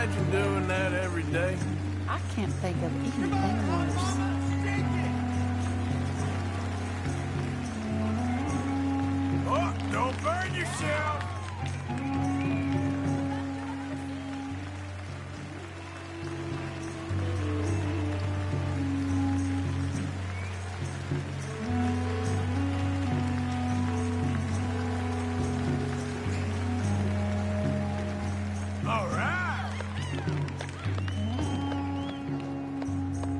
imagine doing that every day? I can't think of anything worse. Oh, don't burn yourself! All right!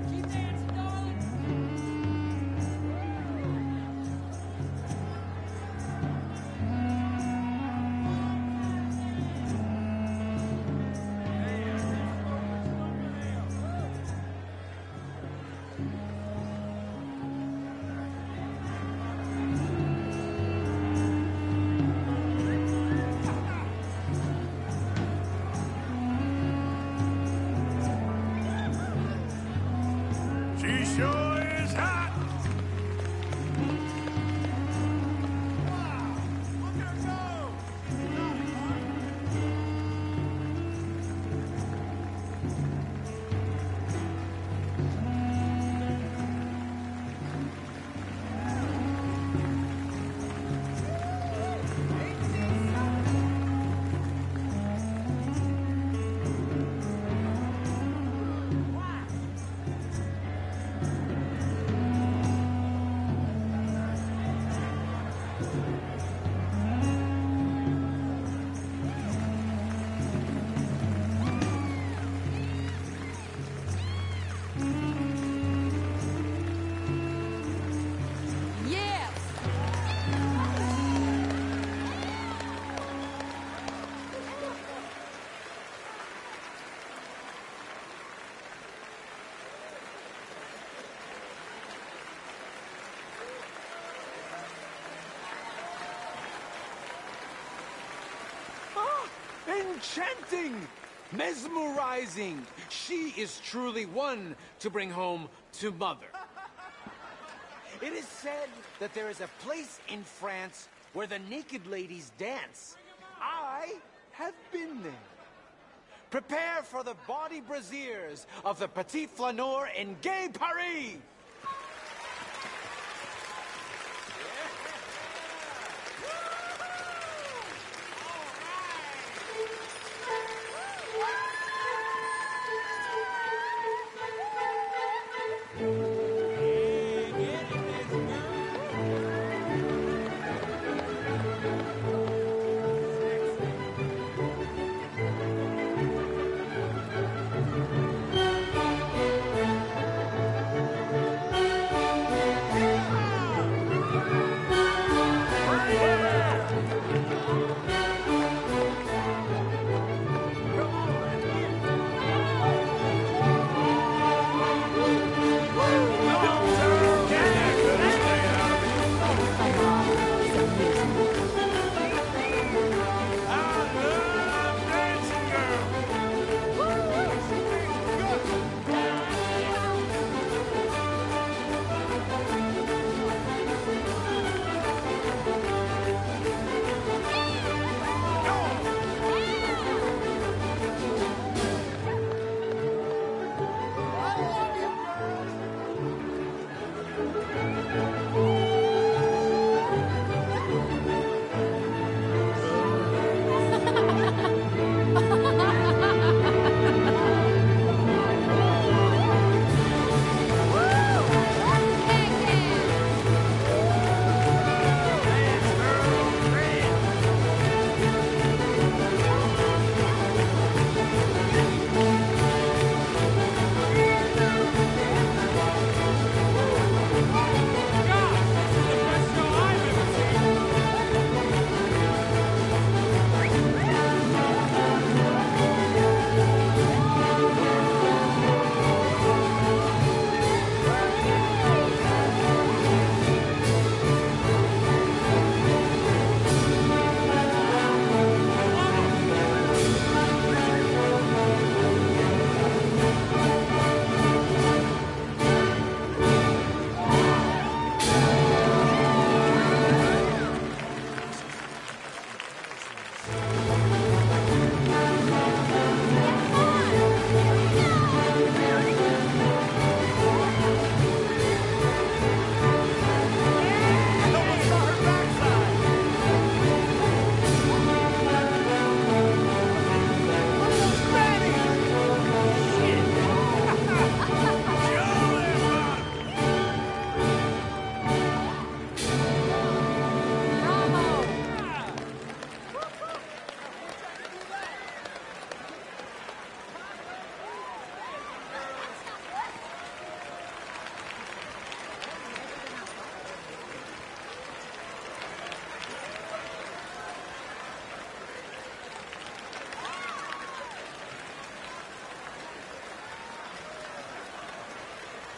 Keep dancing, darling. She sure is hot! Wow! Look at her go! Yes! Ah, enchanting! Mesmerizing! She is truly one to bring home to mother. It is said that there is a place in France where the naked ladies dance. I have been there. Prepare for the bawdy brasiers of the Petit Flaneur in Gay Paris!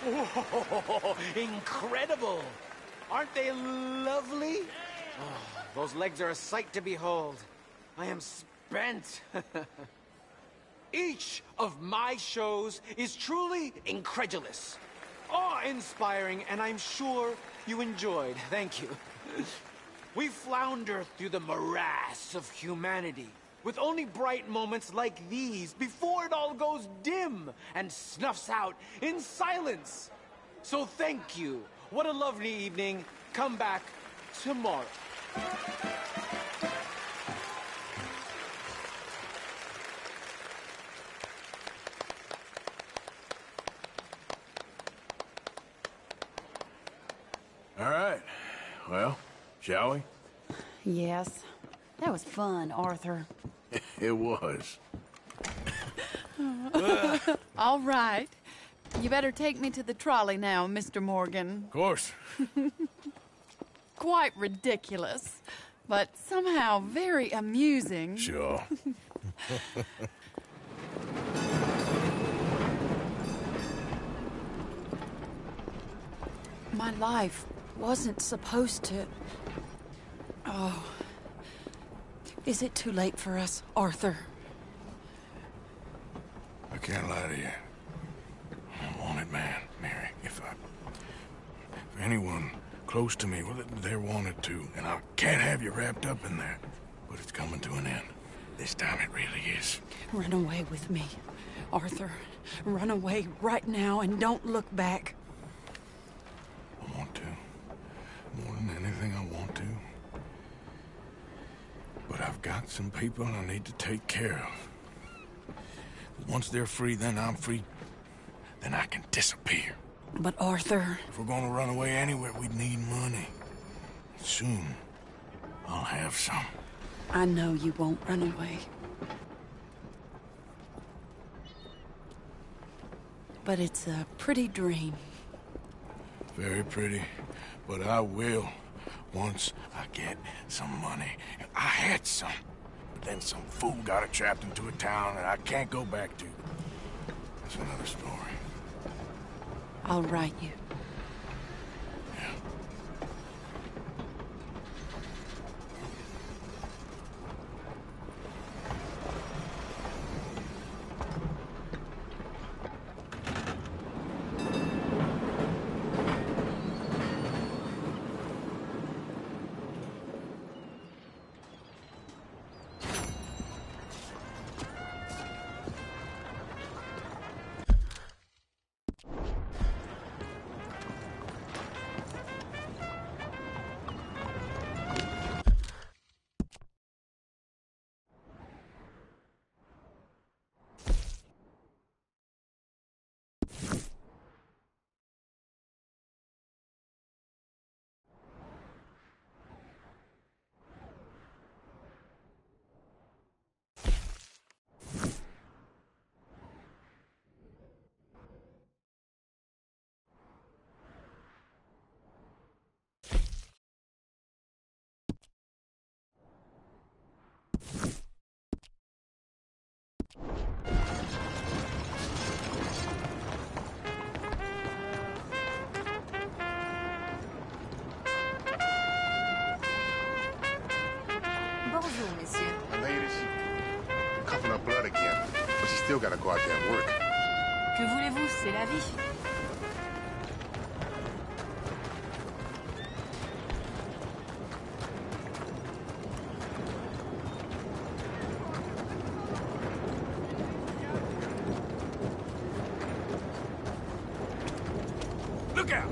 Whoa, incredible! Aren't they lovely? Oh, those legs are a sight to behold. I am spent. Each of my shows is truly incredulous, awe-inspiring, and I'm sure you enjoyed. Thank you. We flounder through the morass of humanity, with only bright moments like these before it all goes dim and snuffs out in silence. So thank you. What a lovely evening. Come back tomorrow. All right. Well, shall we? Yes. That was fun, Arthur. It was. All right. You better take me to the trolley now, Mr. Morgan. Of course. Quite ridiculous, but somehow very amusing. Sure. My life wasn't supposed to... Oh. Is it too late for us, Arthur? I can't lie to you. I'm a wanted man, Mary. If anyone close to me, well, they're wanted to, and I can't have you wrapped up in that. But it's coming to an end. This time it really is. Run away with me, Arthur. Run away right now and don't look back. I want to. More than anything, I want to. But I've got some people I need to take care of. Once they're free, then I'm free. Then I can disappear. But Arthur... If we're gonna run away anywhere, we need money. Soon, I'll have some. I know you won't run away. But it's a pretty dream. Very pretty. But I will, once I get some money. I had some. But then some fool got it trapped into a town that I can't go back to. That's another story. I'll write you. Yeah. Bonjour, messieurs. Ladies, coughing up blood again, but she still gotta go out there and work. Que voulez-vous, c'est la vie. Look out!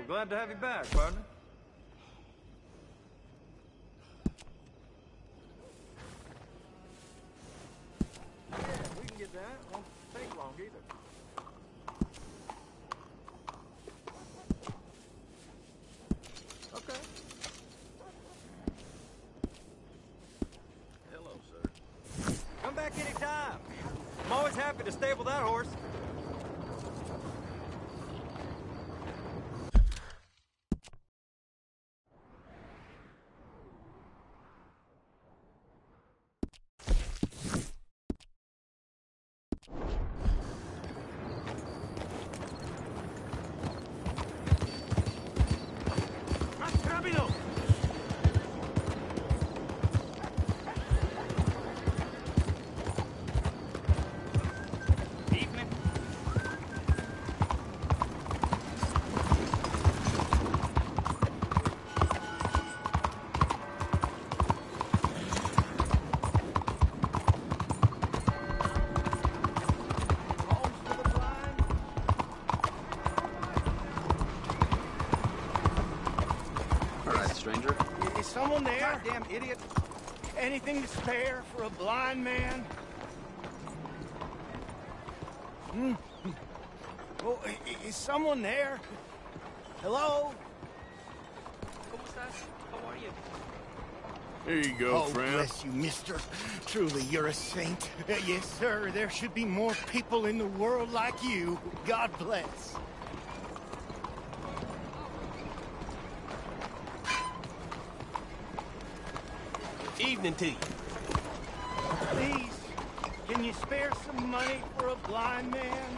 Glad to have you back, partner. Yeah, we can get that. Won't take long either. Okay. I'm always happy to stable that horse. Stranger? Is someone there? Goddamn idiot. Anything to spare for a blind man? Oh, is someone there? Hello? How are you? Here you go, friend. Bless you, mister. Truly, you're a saint. Yes, sir. There should be more people in the world like you. God bless. Evening to you. Please, can you spare some money for a blind man?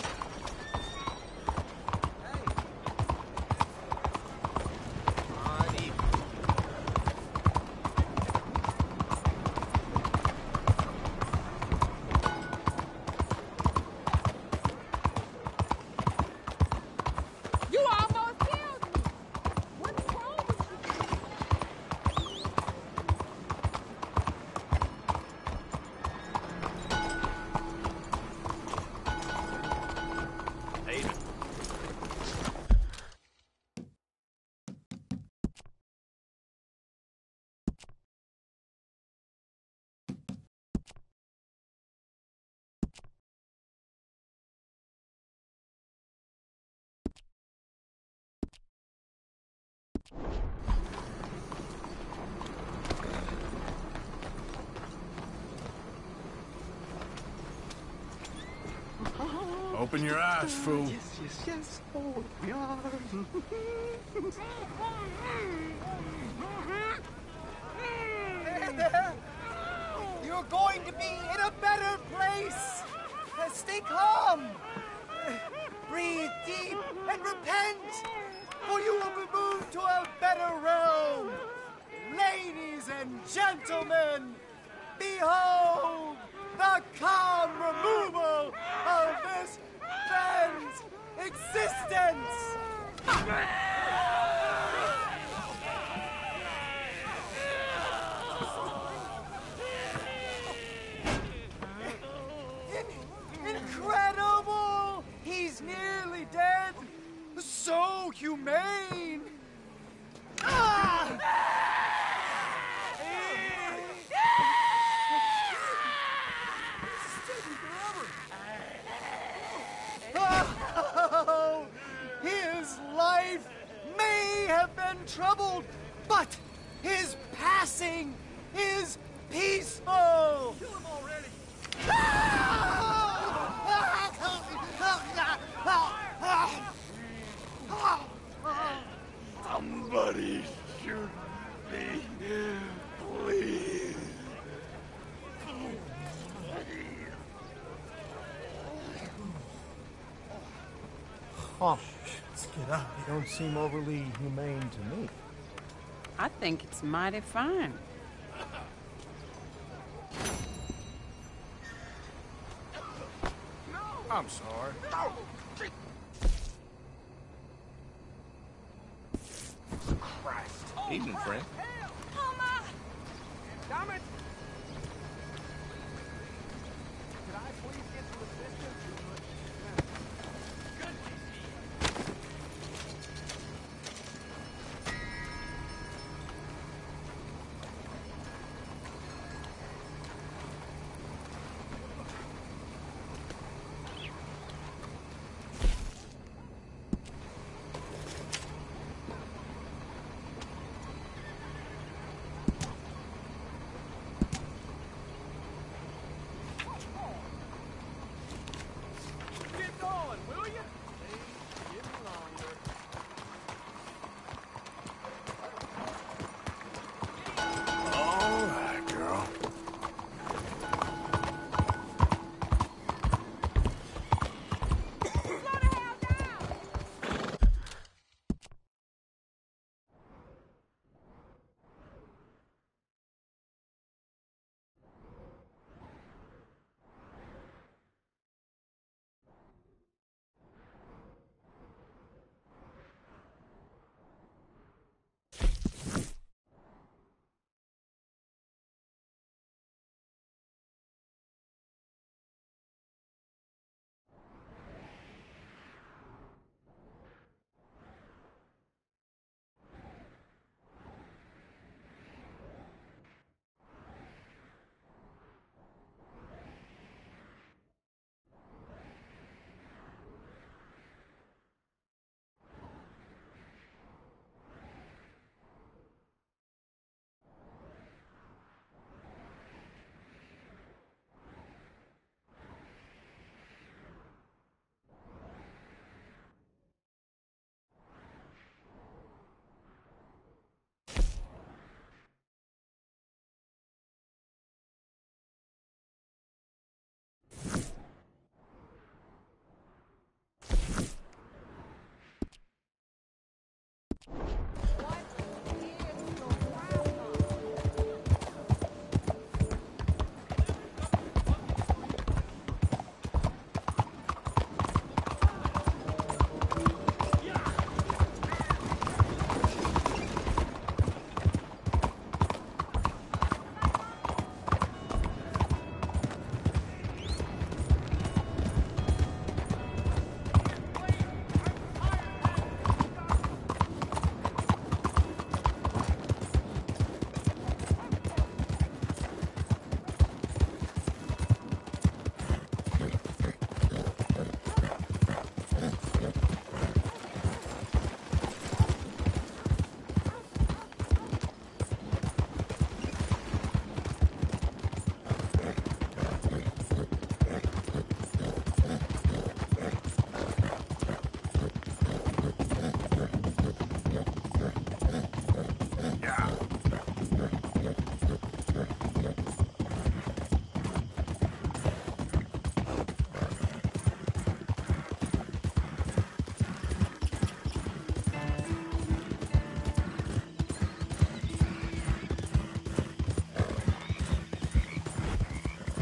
You almost killed me. What's wrong with you? Open your eyes, fool. Yes. Oh, we are. You're going to be in a better place. Stay calm. Breathe deep and repent, for you will be moved to a better realm. Ladies and gentlemen, behold the calm removal of this man's existence. Incredible! He's nearly dead. So humane. Oh, his life may have been troubled, but his passing is peaceful. Kill him already. Somebody shoot me, please. Oh, let's get out. You don't seem overly humane to me. I think it's mighty fine. I'm sorry. Christ. Evening, friend. Damn it! Could I please get some assistance?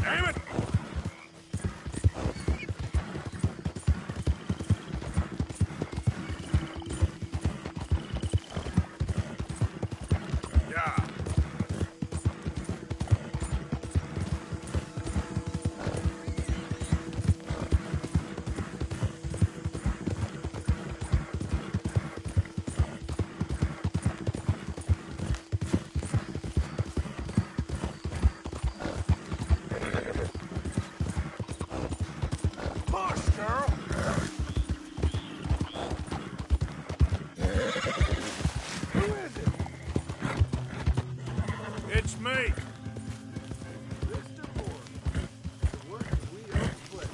Damn it! Yeah. Push, girl! Who is it? It's me. Mr. Morgan. What we are playing.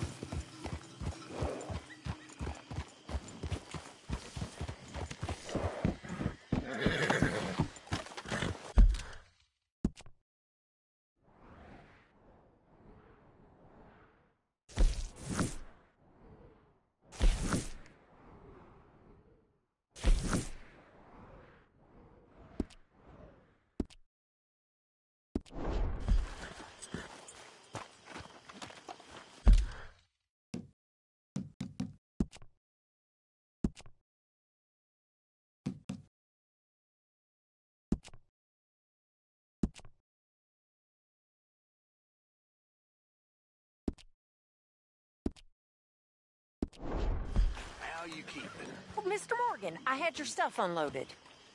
How you keeping? Well, Mr. Morgan, I had your stuff unloaded.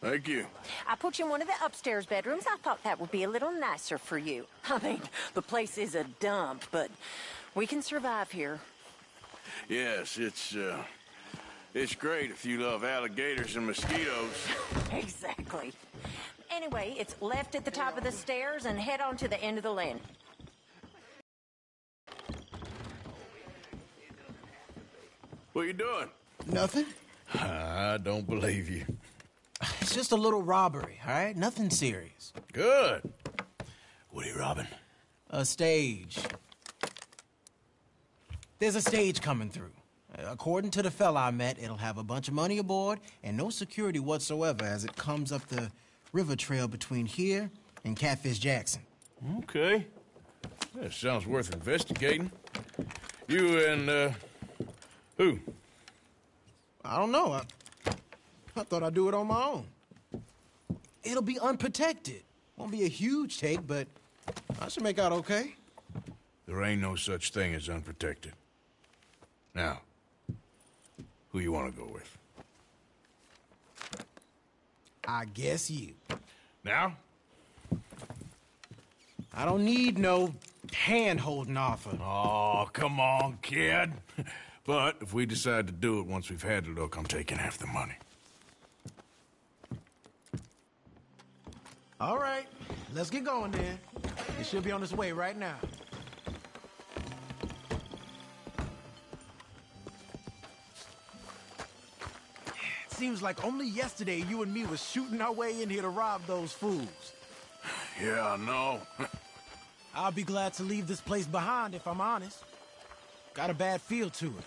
Thank you. I put you in one of the upstairs bedrooms. I thought that would be a little nicer for you. I mean, the place is a dump, but we can survive here. Yes, it's great if you love alligators and mosquitoes. Exactly. Anyway, it's left at the top of the stairs and head on to the end of the landing. What you doing? Nothing. I don't believe you. It's just a little robbery, all right? Nothing serious. Good. What are you robbing? A stage. There's a stage coming through. According to the fella I met, it'll have a bunch of money aboard and no security whatsoever as it comes up the river trail between here and Catfish Jackson. Okay. That sounds worth investigating. You and, who? I don't know. I thought I'd do it on my own. It'll be unprotected. Won't be a huge take, but I should make out okay. There ain't no such thing as unprotected. Now, who you want to go with? I guess you. Now? I don't need no hand-holding offer. Oh, come on, kid. But if we decide to do it once we've had a look, I'm taking half the money. All right, let's get going then. It should be on its way right now. It seems like only yesterday you and me was shooting our way in here to rob those fools. Yeah, I know. I'll be glad to leave this place behind if I'm honest. Got a bad feel to it.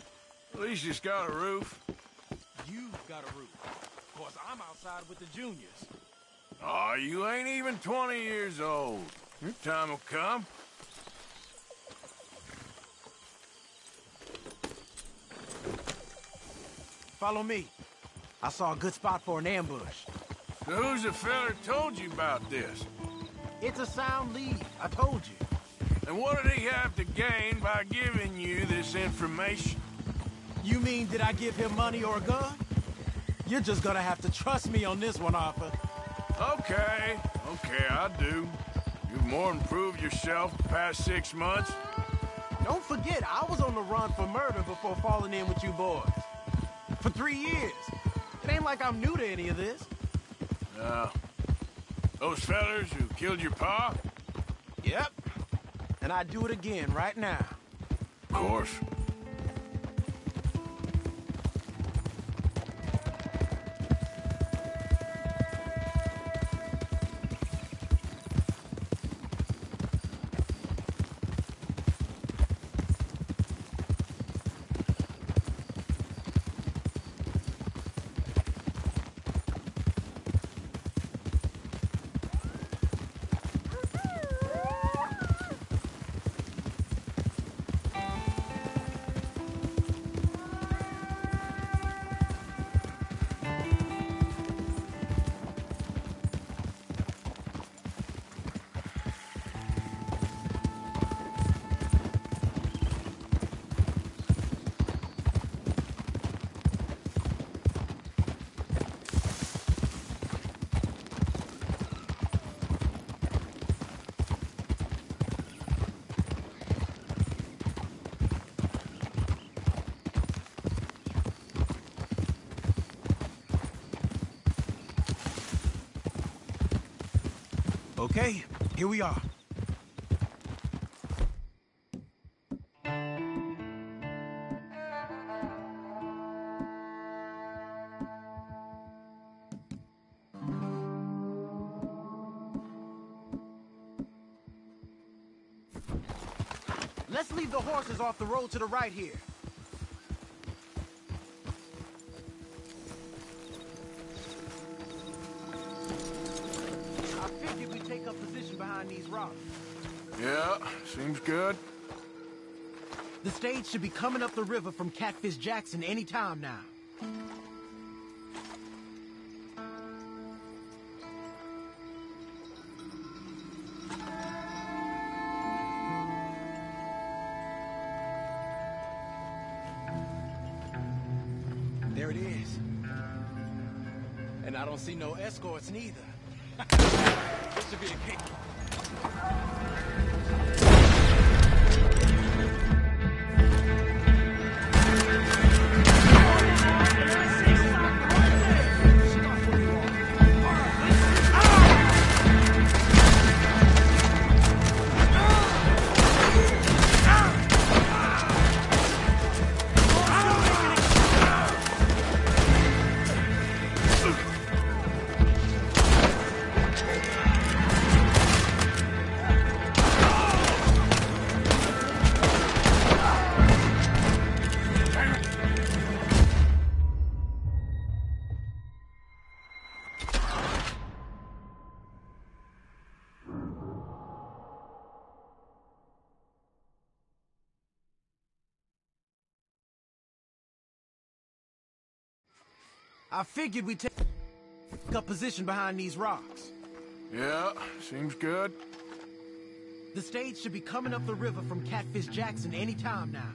At least it's got a roof. You've got a roof. Of course, I'm outside with the juniors. Oh, you ain't even 20 years old. Your time will come. Follow me. I saw a good spot for an ambush. So who's the feller told you about this? It's a sound lead, I told you. And what did he have to gain by giving you this information? You mean, did I give him money or a gun? You're just gonna have to trust me on this one, Arthur. Okay, I do. You've more improved yourself the past 6 months. Don't forget, I was on the run for murder before falling in with you boys. For 3 years. It ain't like I'm new to any of this. Those fellers who killed your pa? Yep. And I'd do it again right now. Of course. Okay, here we are. Let's leave the horses off the road to the right here. I figured we'd take up position behind these rocks. Yeah, seems good. The stage should be coming up the river from Catfish Jackson any time now. There it is. And I don't see no escorts neither. This should be a cake. I figured we'd take up position behind these rocks. Yeah, seems good. The stage should be coming up the river from Catfish Jackson any time now.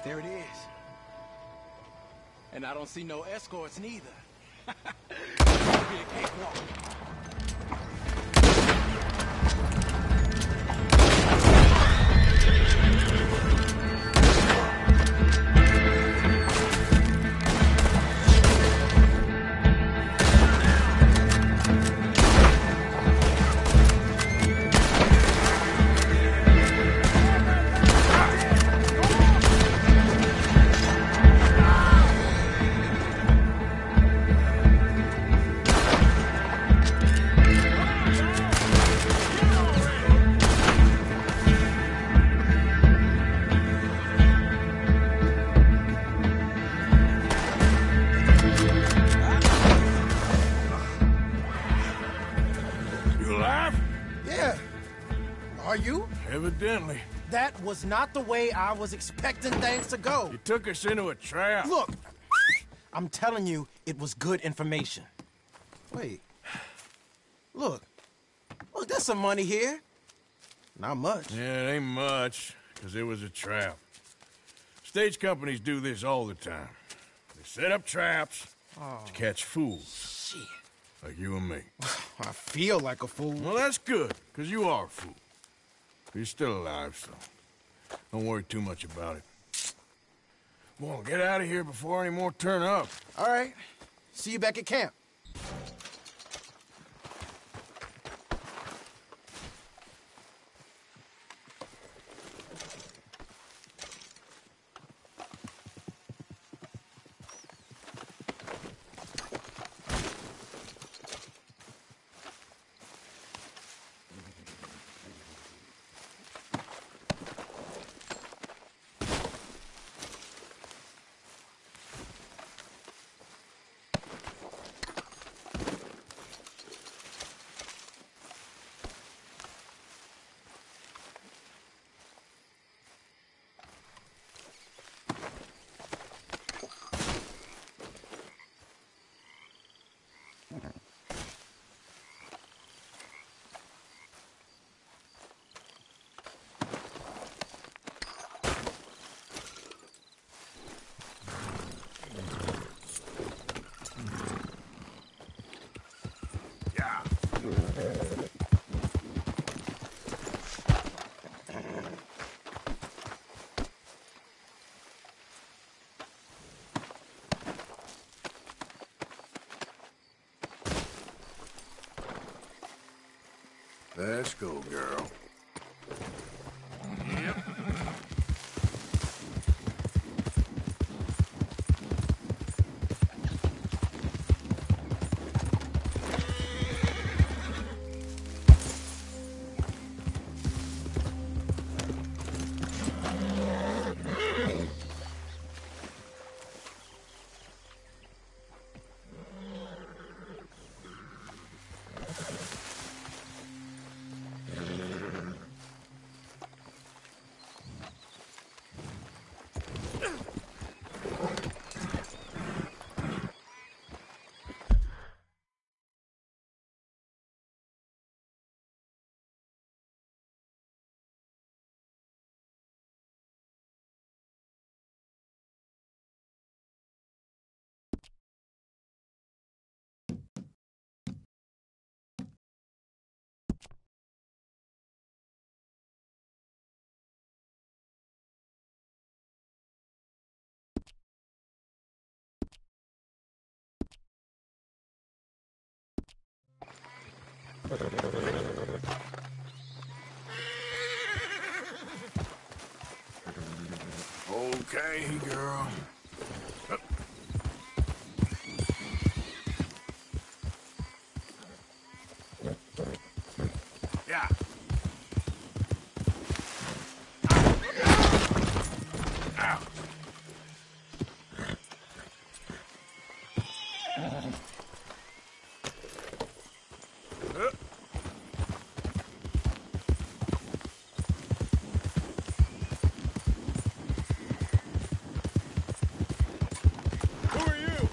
There it is. And I don't see no escorts neither. It'll be a cakewalk. Evidently. That was not the way I was expecting things to go. You took us into a trap. Look, I'm telling you, it was good information. Wait. Look, there's some money here. Not much. Yeah, it ain't much, because it was a trap. Stage companies do this all the time. They set up traps to catch fools. Shit. Like you and me. I feel like a fool. Well, that's good, because you are a fool. But you're still alive, so don't worry too much about it. Come on, get out of here before any more turn up. All right. See you back at camp. Let's go, girl. Yep. Okay, girl. Yeah. Ow. Who are you?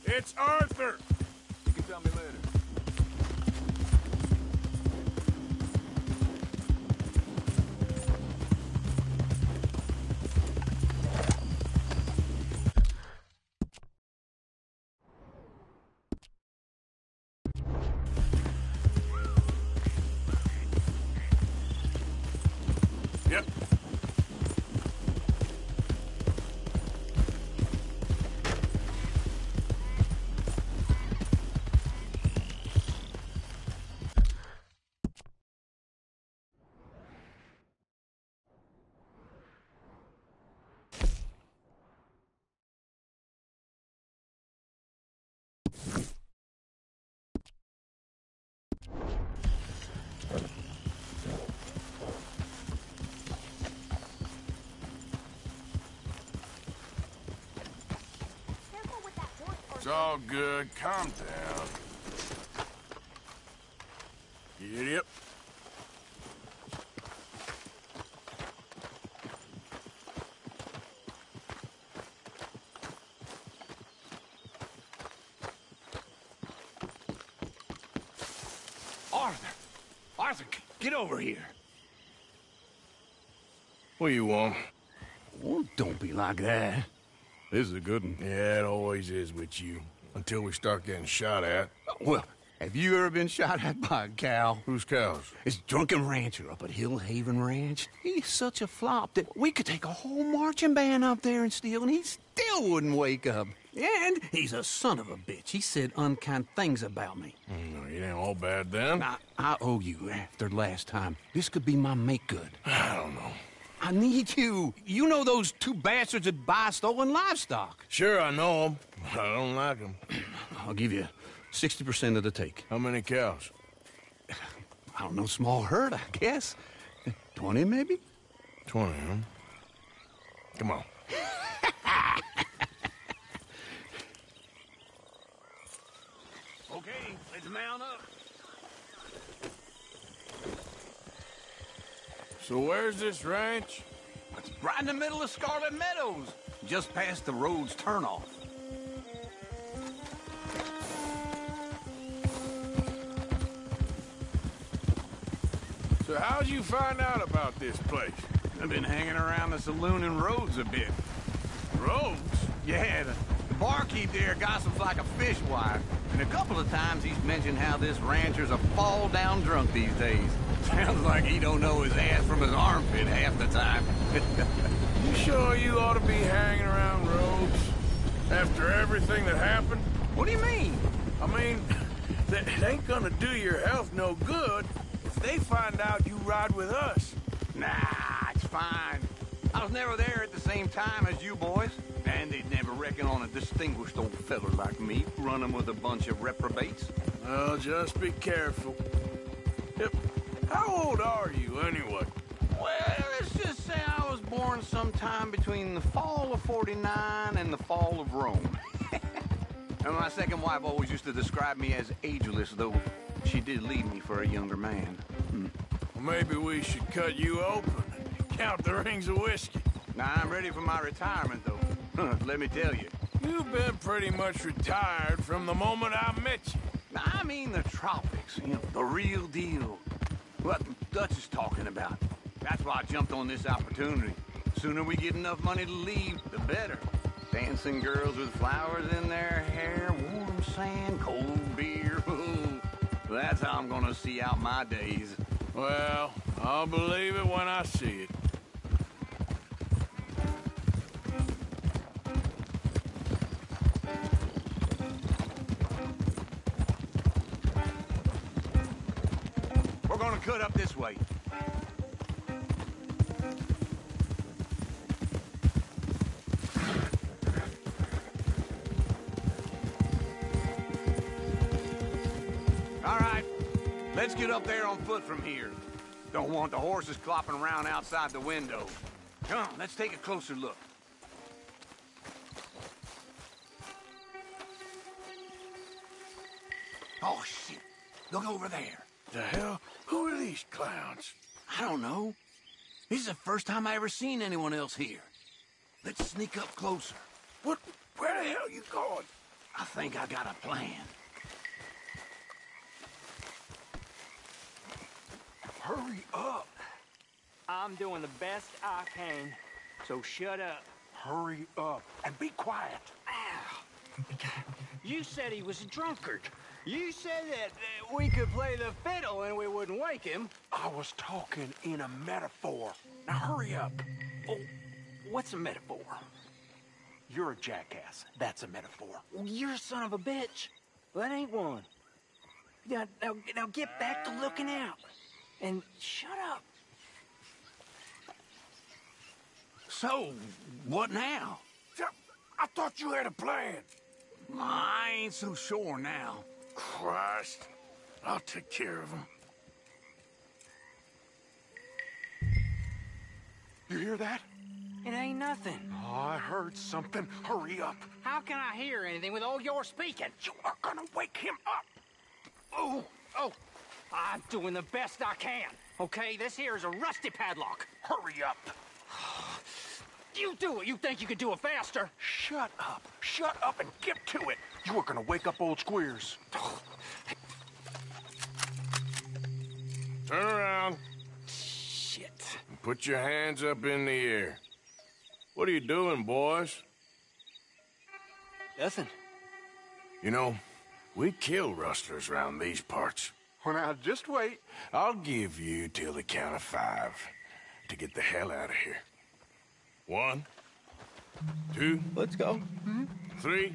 It's Arthur. You can tell me later. Yep. It's all good. Calm down. Yep. Arthur! Arthur, get over here. What do you want? Oh, don't be like that. This is a good one. Yeah, it always is with you. Until we start getting shot at. Well, have you ever been shot at by a cow? Whose cows? This drunken rancher up at Hill Haven Ranch. He's such a flop that we could take a whole marching band up there and steal, and he still wouldn't wake up. And he's a son of a bitch. He said unkind things about me. No, it ain't all bad then. I owe you after last time. This could be my make-good. I don't know. I need you. You know those two bastards that buy stolen livestock. Sure, I know them. I don't like them. I'll give you 60% of the take. How many cows? I don't know, small herd, I guess. 20, maybe? 20, huh? Come on. Okay, let's mount up. So where's this ranch? It's right in the middle of Scarlet Meadows, just past the road's turnoff. So how'd you find out about this place? I've been hanging around the saloon and roads a bit. Roads? Yeah, the barkeep there gossips like a fishwife. And a couple of times he's mentioned how this rancher's a fall-down drunk these days. Sounds like he don't know his ass from his armpit half the time. You sure you ought to be hanging around roads? After everything that happened? What do you mean? I mean, It ain't gonna do your health no good if they find out you ride with us. Nah, it's fine. I was never there at the same time as you boys, and they'd never reckon on a distinguished old feller like me running with a bunch of reprobates. Well, just be careful. Yep. How old are you, anyway? Well, let's just say I was born sometime between the fall of 49 and the fall of Rome. And my second wife always used to describe me as ageless, though she did leave me for a younger man. Well, maybe we should cut you open and count the rings of whiskey. Now, I'm ready for my retirement, though. Let me tell you. You've been pretty much retired from the moment I met you. Now, I mean the tropics, the real deal. What Dutch is talking about. That's why I jumped on this opportunity. Sooner we get enough money to leave, the better. Dancing girls with flowers in their hair, warm sand, cold beer. That's how I'm gonna see out my days. Well, I'll believe it when I see it. We're gonna cut up this way. All right, let's get up there on foot from here. Don't want the horses clopping around outside the window. Come on, let's take a closer look. Oh, shit. Look over there. The hell? Who are these clowns? I don't know. This is the first time I ever seen anyone else here. Let's sneak up closer. What? Where the hell you going? I think I got a plan. Hurry up. I'm doing the best I can, so shut up. Hurry up and be quiet. You said he was a drunkard. You said that we could play the fiddle and we wouldn't wake him. I was talking in a metaphor. Now hurry up. Oh, what's a metaphor? You're a jackass. That's a metaphor. Well, you're a son of a bitch. Well, that ain't one. Now get back to looking out. And shut up. So, what now? I thought you had a plan. I ain't so sure now. Christ. I'll take care of him. You hear that? It ain't nothing. Oh, I heard something. Hurry up. How can I hear anything with all your speaking? You are gonna wake him up. Oh, I'm doing the best I can. Okay, this here is a rusty padlock. Hurry up. You do it. You think you could do it faster? Shut up. Shut up and get to it. You are gonna wake up old Squeers. Turn around. Shit. And put your hands up in the air. What are you doing, boys? Nothing. You know, we kill rustlers around these parts. Well, now, just wait. I'll give you till the count of 5 to get the hell out of here. 1, 2. Let's go. 3,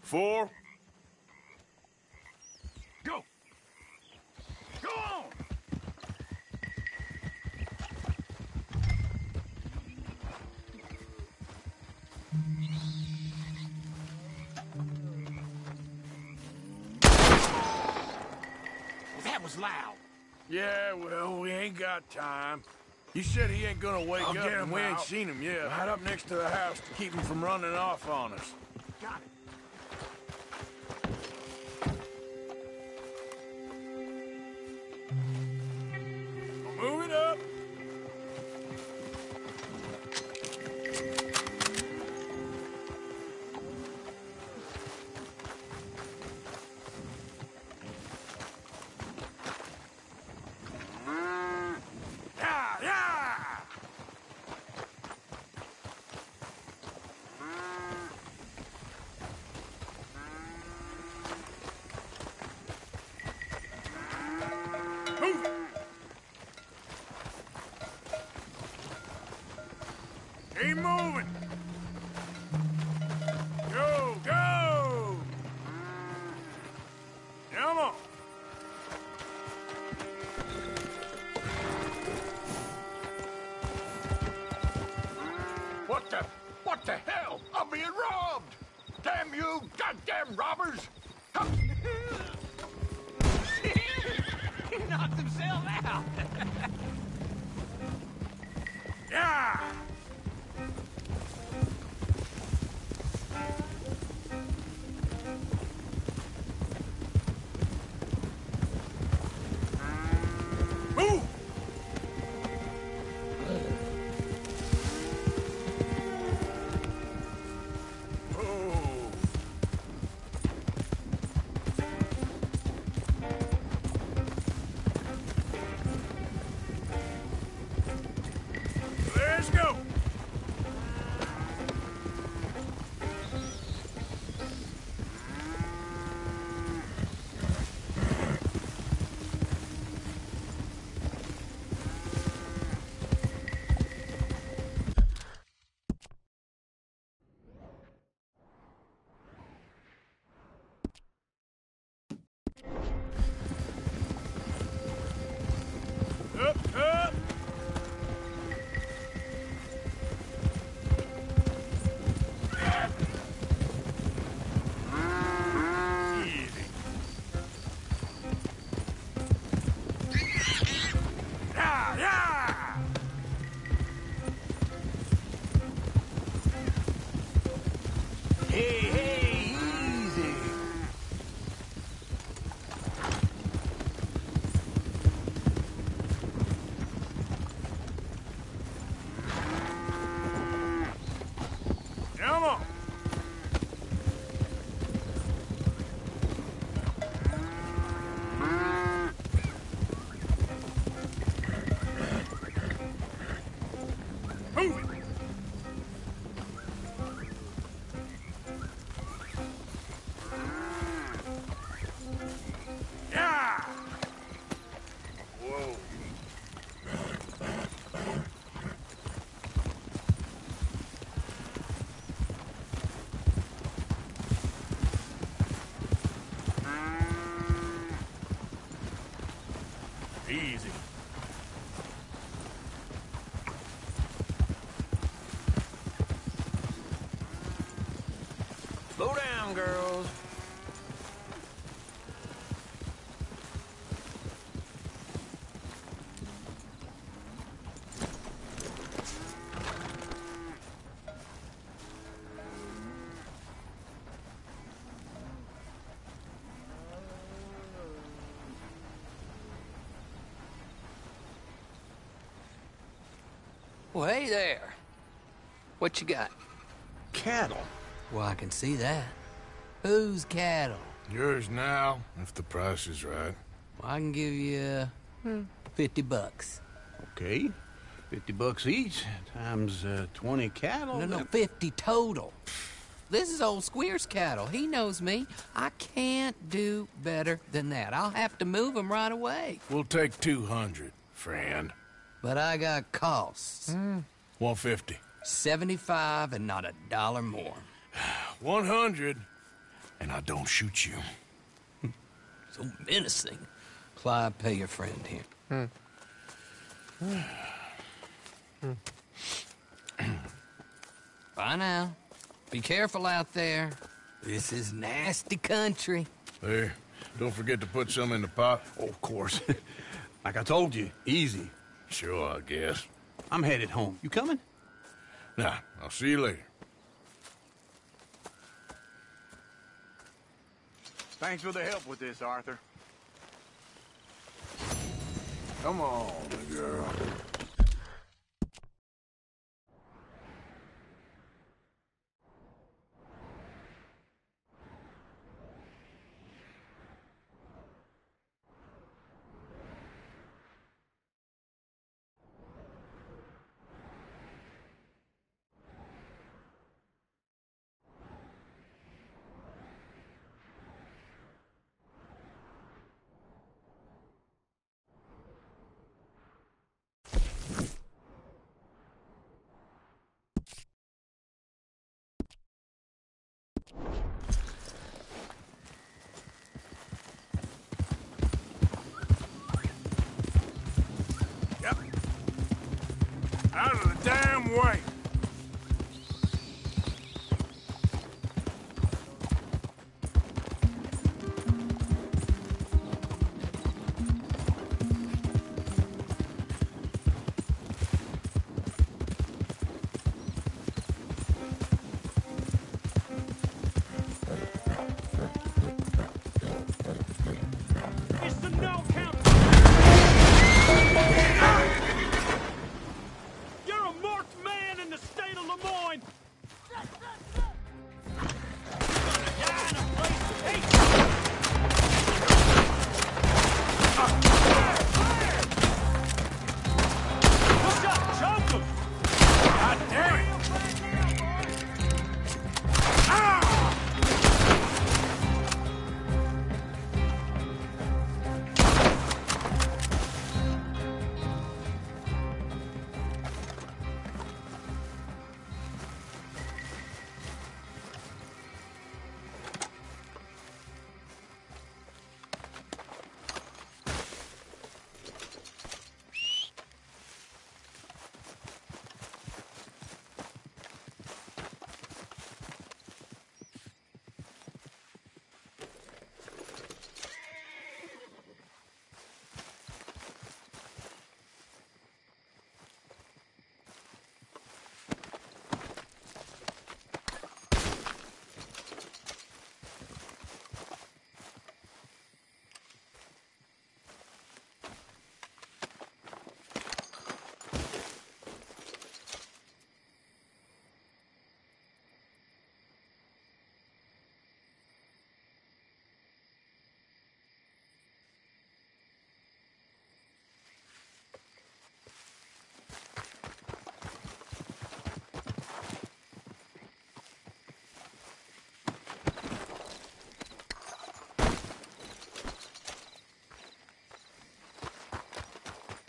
4. Go! Go on! That was loud. Yeah, well, we ain't got time. You said he ain't gonna wake up, and we ain't seen him yet. Right up next to the house to keep him from running off on us. Got it. Move it up. Keep moving. Go, go! being robbed! Damn you, goddamn robbers! He knocked himself out. Yeah! Move! Let's go! Up, up! Easy. Yeah, yeah! Hey, easy. Come on! Move it! Yeah! Whoa. Easy. Slow down, girls. Well, hey there. What you got? Cattle. Well, I can see that. Whose cattle? Yours now, if the price is right. Well, I can give you $50. Okay. $50 each, times 20 cattle. No, 50 total. This is old Squeer's cattle. He knows me. I can't do better than that. I'll have to move him right away. We'll take 200, friend. But I got costs. 150. 75 and not a dollar more. 100, and I don't shoot you. So menacing. Clyde, pay your friend here. Bye now. Be careful out there. This is nasty country. Hey, don't forget to put some in the pot. Oh, of course. Like I told you, easy. Sure, I guess. I'm headed home. You coming? Nah, I'll see you later. Thanks for the help with this, Arthur. Come on, girl.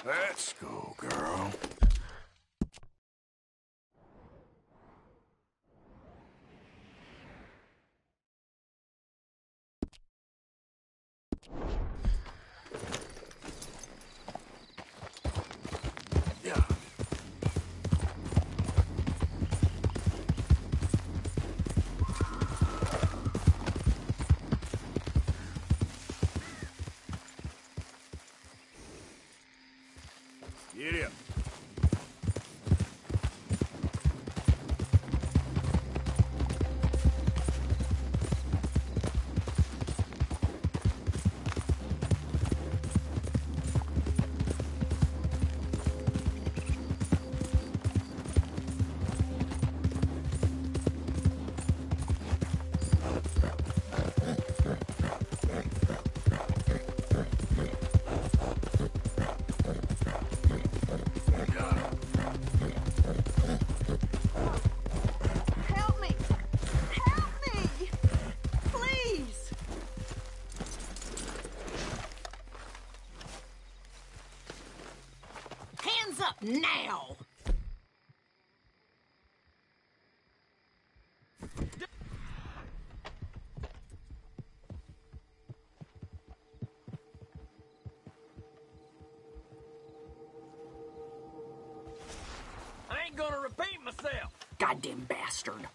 Let's go, girl. Yeah. Get up. Help me! Help me! Please! Hands up now! I ain't gonna repeat myself. Goddamn bastard.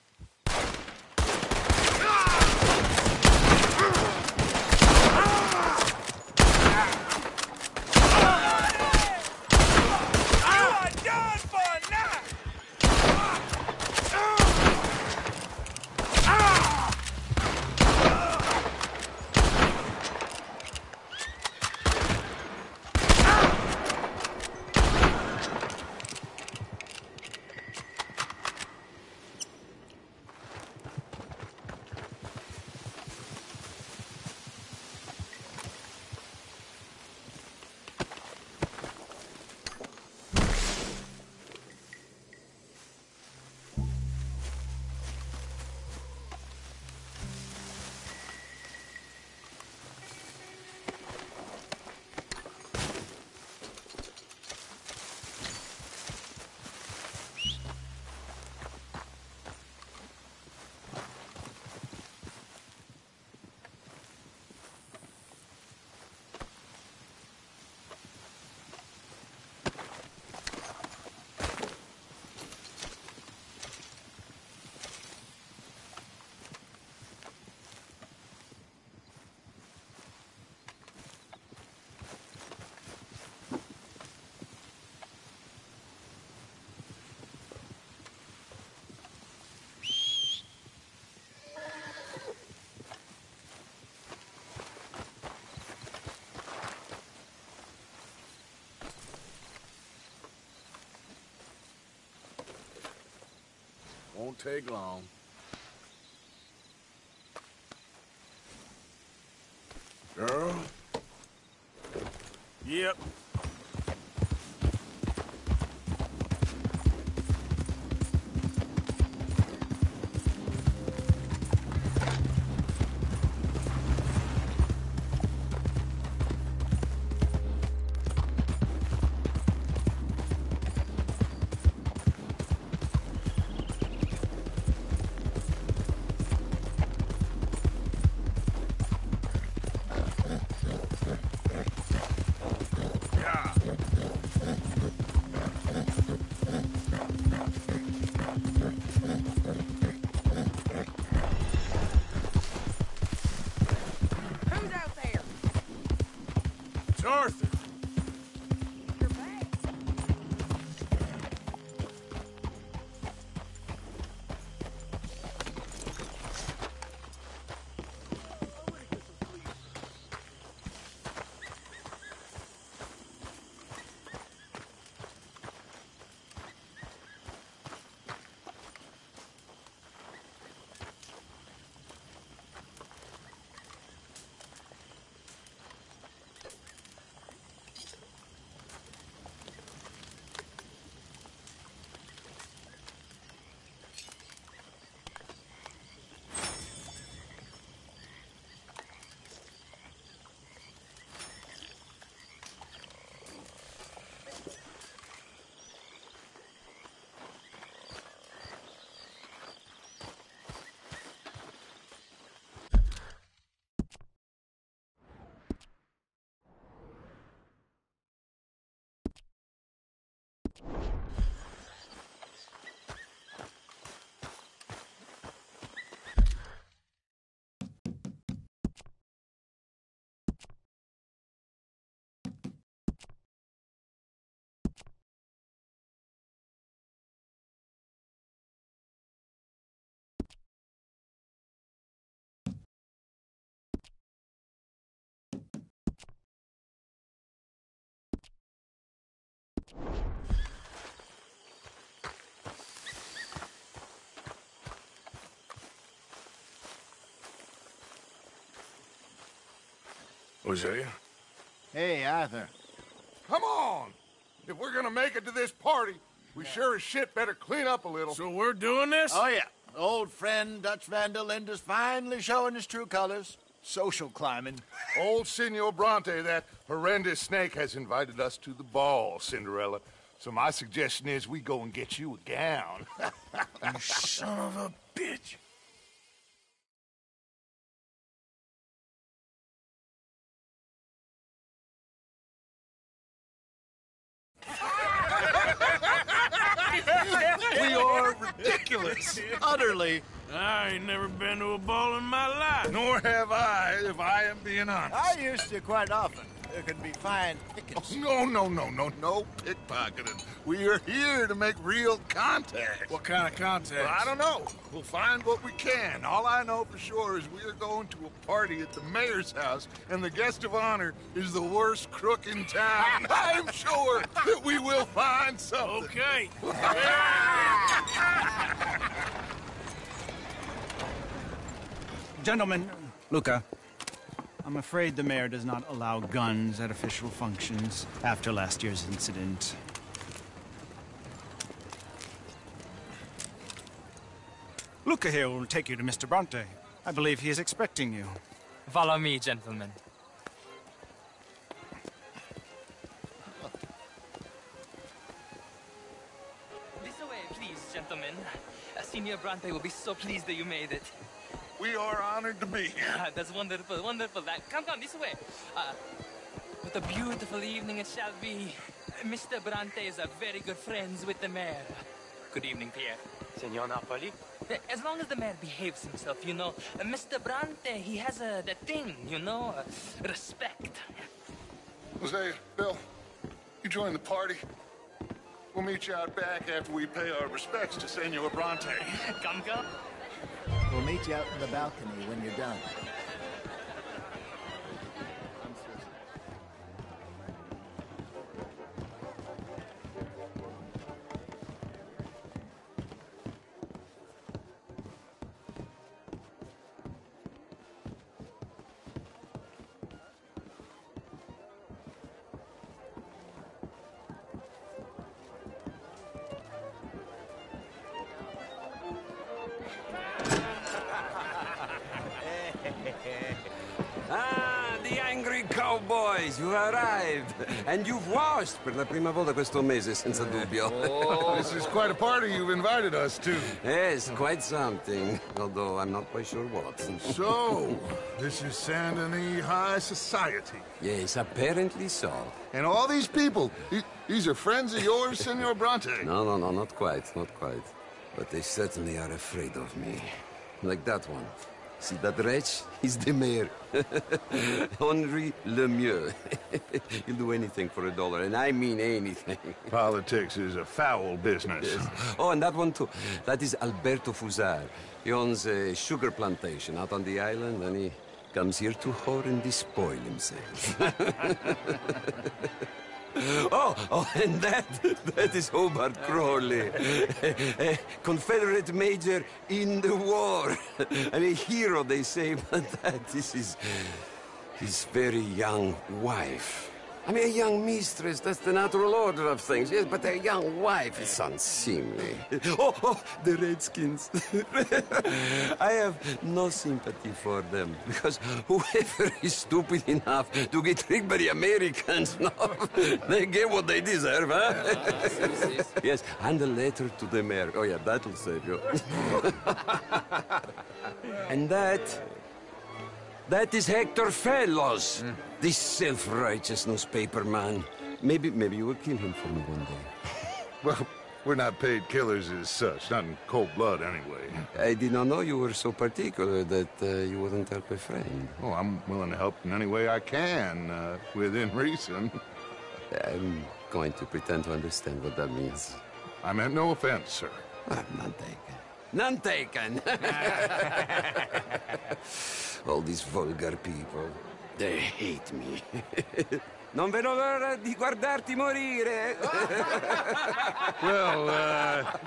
Won't take long. Girl? Yep. Hosea? Hey, Arthur. Come on! If we're gonna make it to this party, we sure as shit better clean up a little. So we're doing this? Oh, yeah. Old friend Dutch Van der Linde's finally showing his true colors. Social climbing. Old Senor Bronte, that horrendous snake, has invited us to the ball, Cinderella. So my suggestion is we go and get you a gown. You son of a bitch. We are ridiculous. Utterly. I ain't never been to a ball in my life. Nor have I, if I am being honest. I used to quite often. There can be fine pickings. Oh, no pickpocketing. We are here to make real contact. What kind of contact? Well, I don't know. We'll find what we can. All I know for sure is we are going to a party at the mayor's house, and the guest of honor is the worst crook in town. I'm sure that we will find something. Okay. Gentlemen, Luca, I'm afraid the mayor does not allow guns at official functions after last year's incident. Luca here will take you to Mr. Bronte. I believe he is expecting you. Follow me, gentlemen. This way, please, gentlemen. Senior Bronte will be so pleased that you made it. We are honored to be here. That's wonderful, wonderful. Come, this way. What a beautiful evening it shall be. Mr. Bronte is very good friends with the mayor. Good evening, Pierre. Senor Napoli? As long as the mayor behaves himself, you know. Mr. Bronte, he has that thing, you know, respect. Hosea, Bill, you join the party. We'll meet you out back after we pay our respects to Senor Bronte. Come. We'll meet you out in the balcony when you're done. Ah, the angry cowboys, you've arrived. And you've washed per la prima volta questo mese, senza dubbio. Oh, this is quite a party you've invited us to. Yes, quite something. Although I'm not quite sure what. So, this is Saint Denis High Society. Yes, apparently so. And all these people, these are friends of yours, Senor Bronte? No, not quite. But they certainly are afraid of me. Like that one. See that wretch? He's the mayor. Henri Lemieux. He'll do anything for $1, and I mean anything. Politics is a foul business. Yes. Oh, and that one too. That is Alberto Fusar. He owns a sugar plantation out on the island, and he comes here to whore and despoil himself. Oh, and that is Hobart Crawley, a Confederate major in the war, and a hero, they say, but that is his very young wife. I mean, a young mistress, that's the natural order of things, yes, but a young wife is unseemly. Oh, the Redskins. I have no sympathy for them, because whoever is stupid enough to get tricked by the Americans, no, they get what they deserve, huh? Yes, and a letter to the mayor. Oh, yeah, that'll save you. And that is Hector Fellows, this self-righteous newspaper man. Maybe you will kill him for me one day. Well, we're not paid killers as such, not in cold blood anyway. I did not know you were so particular that you wouldn't help a friend. Oh, I'm willing to help in any way I can, within reason. I'm going to pretend to understand what that means. I meant no offense, sir. None taken. None taken! All these vulgar people, they hate me. Non vedo l'ora di guardarti morire. Well,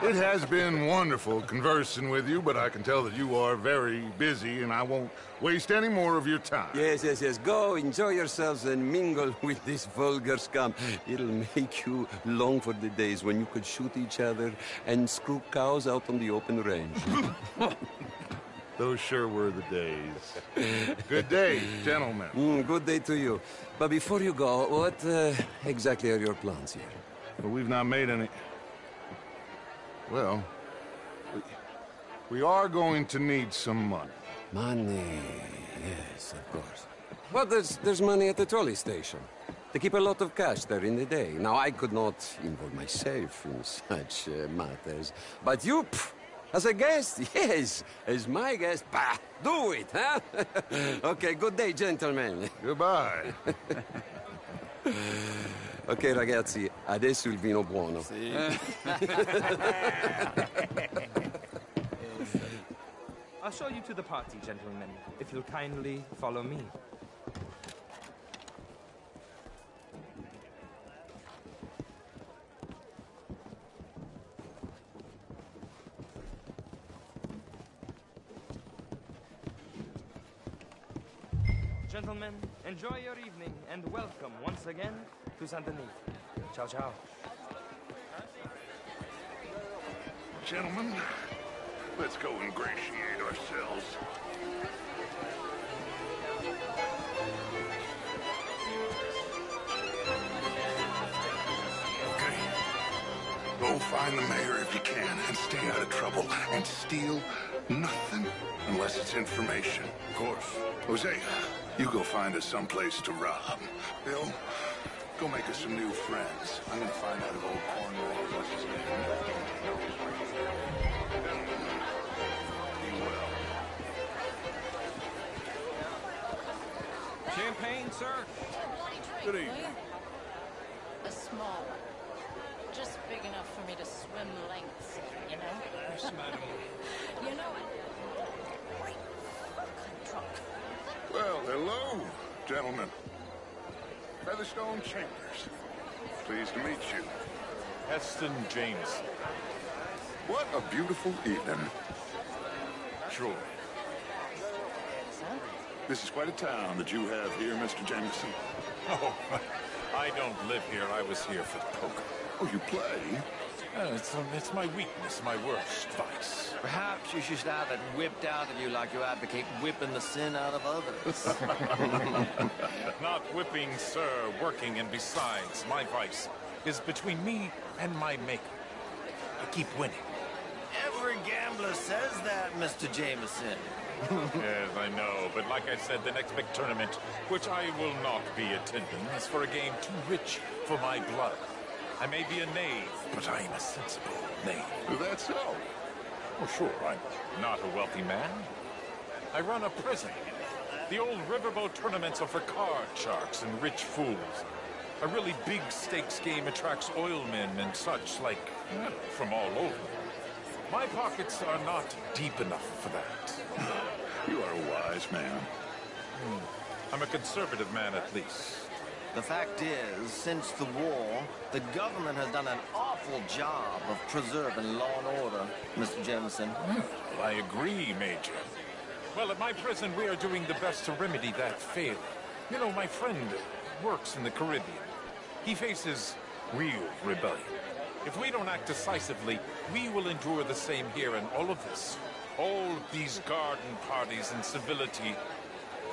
it has been wonderful conversing with you, but I can tell that you are very busy, and I won't waste any more of your time. Yes. Go, enjoy yourselves, and mingle with this vulgar scum. It'll make you long for the days when you could shoot each other and screw cows out on the open range. Those sure were the days. Good day, gentlemen. Good day to you. But before you go, what exactly are your plans here? Well, we've not made any... Well, we are going to need some money. Money, yes, of course. Well, there's money at the trolley station. They keep a lot of cash there in the day. Now, I could not involve myself in such matters. But you, as a guest, yes, as my guest, bah, do it, huh? Okay, good day, gentlemen. Goodbye. Ok, ragazzi, adesso il vino buono. Sì. I'll show you to the party, gentlemen, if you'll kindly follow me. Gentlemen, enjoy your evening and welcome once again to Saint Denis. Ciao, ciao. Gentlemen, let's go ingratiate ourselves. Okay. Go find the mayor if you can and stay out of trouble and steal nothing unless it's information. Of course. Jose, you go find us someplace to rob. Bill, go make us some new friends. I'm gonna find out if old Cornwall, what's his name, knows where he's at. Be well. Champagne, sir? Good evening. A small one. Just big enough for me to swim lengths, you know? Yes, madam. You know it. Wait, I'm drunk. Well, hello, gentlemen. Featherstone Chambers. Pleased to meet you. Heston James. What a beautiful evening. Sure. This is quite a town that you have here, Mr. Jameson. Oh, I don't live here. I was here for the poker. Oh, you play? It's my weakness, my worst vice. Perhaps you should have it whipped out of you like you advocate whipping the sin out of others. Not whipping, sir, working, and besides, my vice is between me and my maker. I keep winning. Every gambler says that, Mr. Jameson. Yes, I know, but like I said, the next big tournament, which I will not be attending, is for a game too rich for my blood. I may be a knave, but I am a sensible knave. Is that so? Oh, sure, I'm not a wealthy man. I run a prison. The old riverboat tournaments are for card sharks and rich fools. A really big stakes game attracts oilmen and such, like, from all over. My pockets are not deep enough for that. You are a wise man. I'm a conservative man, at least. The fact is, since the war, the government has done an awful job of preserving law and order, Mr. Jameson. Well, I agree, Major. Well, at my prison, we are doing the best to remedy that failure. You know, my friend works in the Caribbean. He faces real rebellion. If we don't act decisively, we will endure the same here, and all of this, all these garden parties and civility,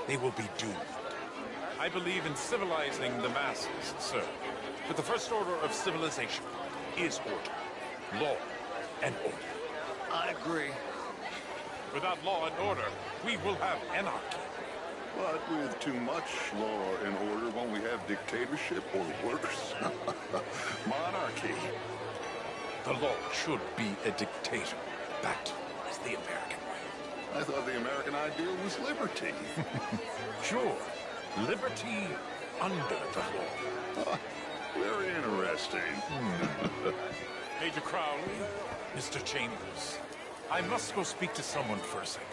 they will be doomed. I believe in civilizing the masses, sir. But the first order of civilization is order. Law and order. I agree. Without law and order, we will have anarchy. But with too much law and order, won't we have dictatorship or worse? Monarchy. The law should be a dictator. That is the American way. I thought the American ideal was liberty. Sure. Liberty under the law. Very interesting. Major Crowley, Mr. Chambers, I must go speak to someone for a second.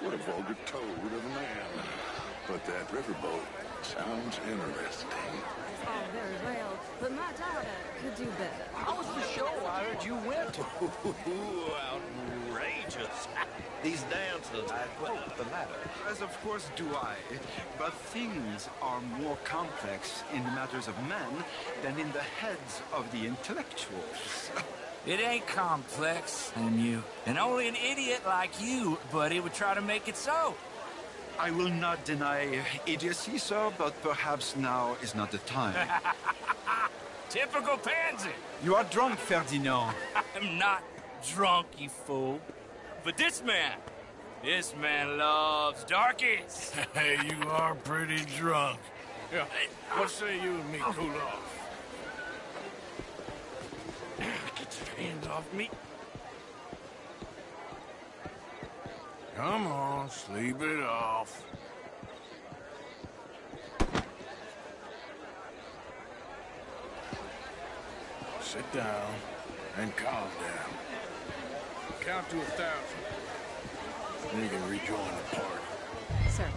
What a vulgar toad of a man. But that riverboat sounds interesting. Oh, very well, but my daughter could do better. How was the show I heard you went to? Outrageous. These dancers, what's the matter? As of course do I. But things are more complex in matters of men than in the heads of the intellectuals. It ain't complex, you. And only an idiot like you, buddy, would try to make it so. I will not deny idiocy, sir, but perhaps now is not the time. Typical pansy. You are drunk, Ferdinand. I'm not drunk, you fool. But this man loves darkies. Hey, you are pretty drunk. Yeah, what say you and me cool off? Get your hands off me. Come on, sleep it off. Sit down and calm down. Count to 1,000. Then you can rejoin the party. Sir.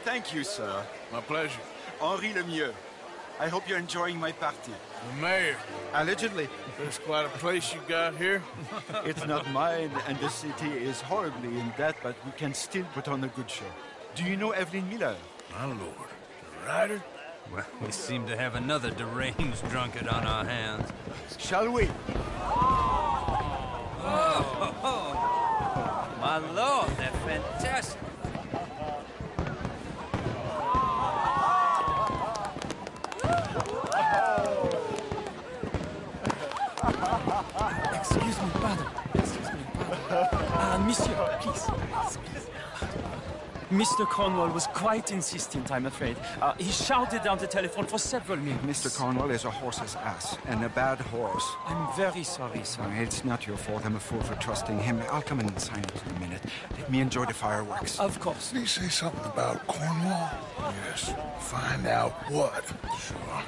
Thank you, sir. My pleasure. Henri Lemieux. I hope you're enjoying my party. The mayor. Allegedly. That's quite a place you got here. It's not mine, and the city is horribly in debt, but we can still put on a good show. Do you know Evelyn Miller? My lord. The writer? Well, we seem to have another deranged drunkard on our hands. Shall we? Oh, my lord, they're fantastic. Excuse me, pardon. Monsieur, please. Mr. Cornwall was quite insistent, I'm afraid. He shouted down the telephone for several minutes. Mr. Cornwall is a horse's ass, and a bad horse. I'm very sorry, sir. It's not your fault. I'm a fool for trusting him. I'll come in and sign it in a minute. Let me enjoy the fireworks. Of course. Did he say something about Cornwall? Yes. Find out what. Sure.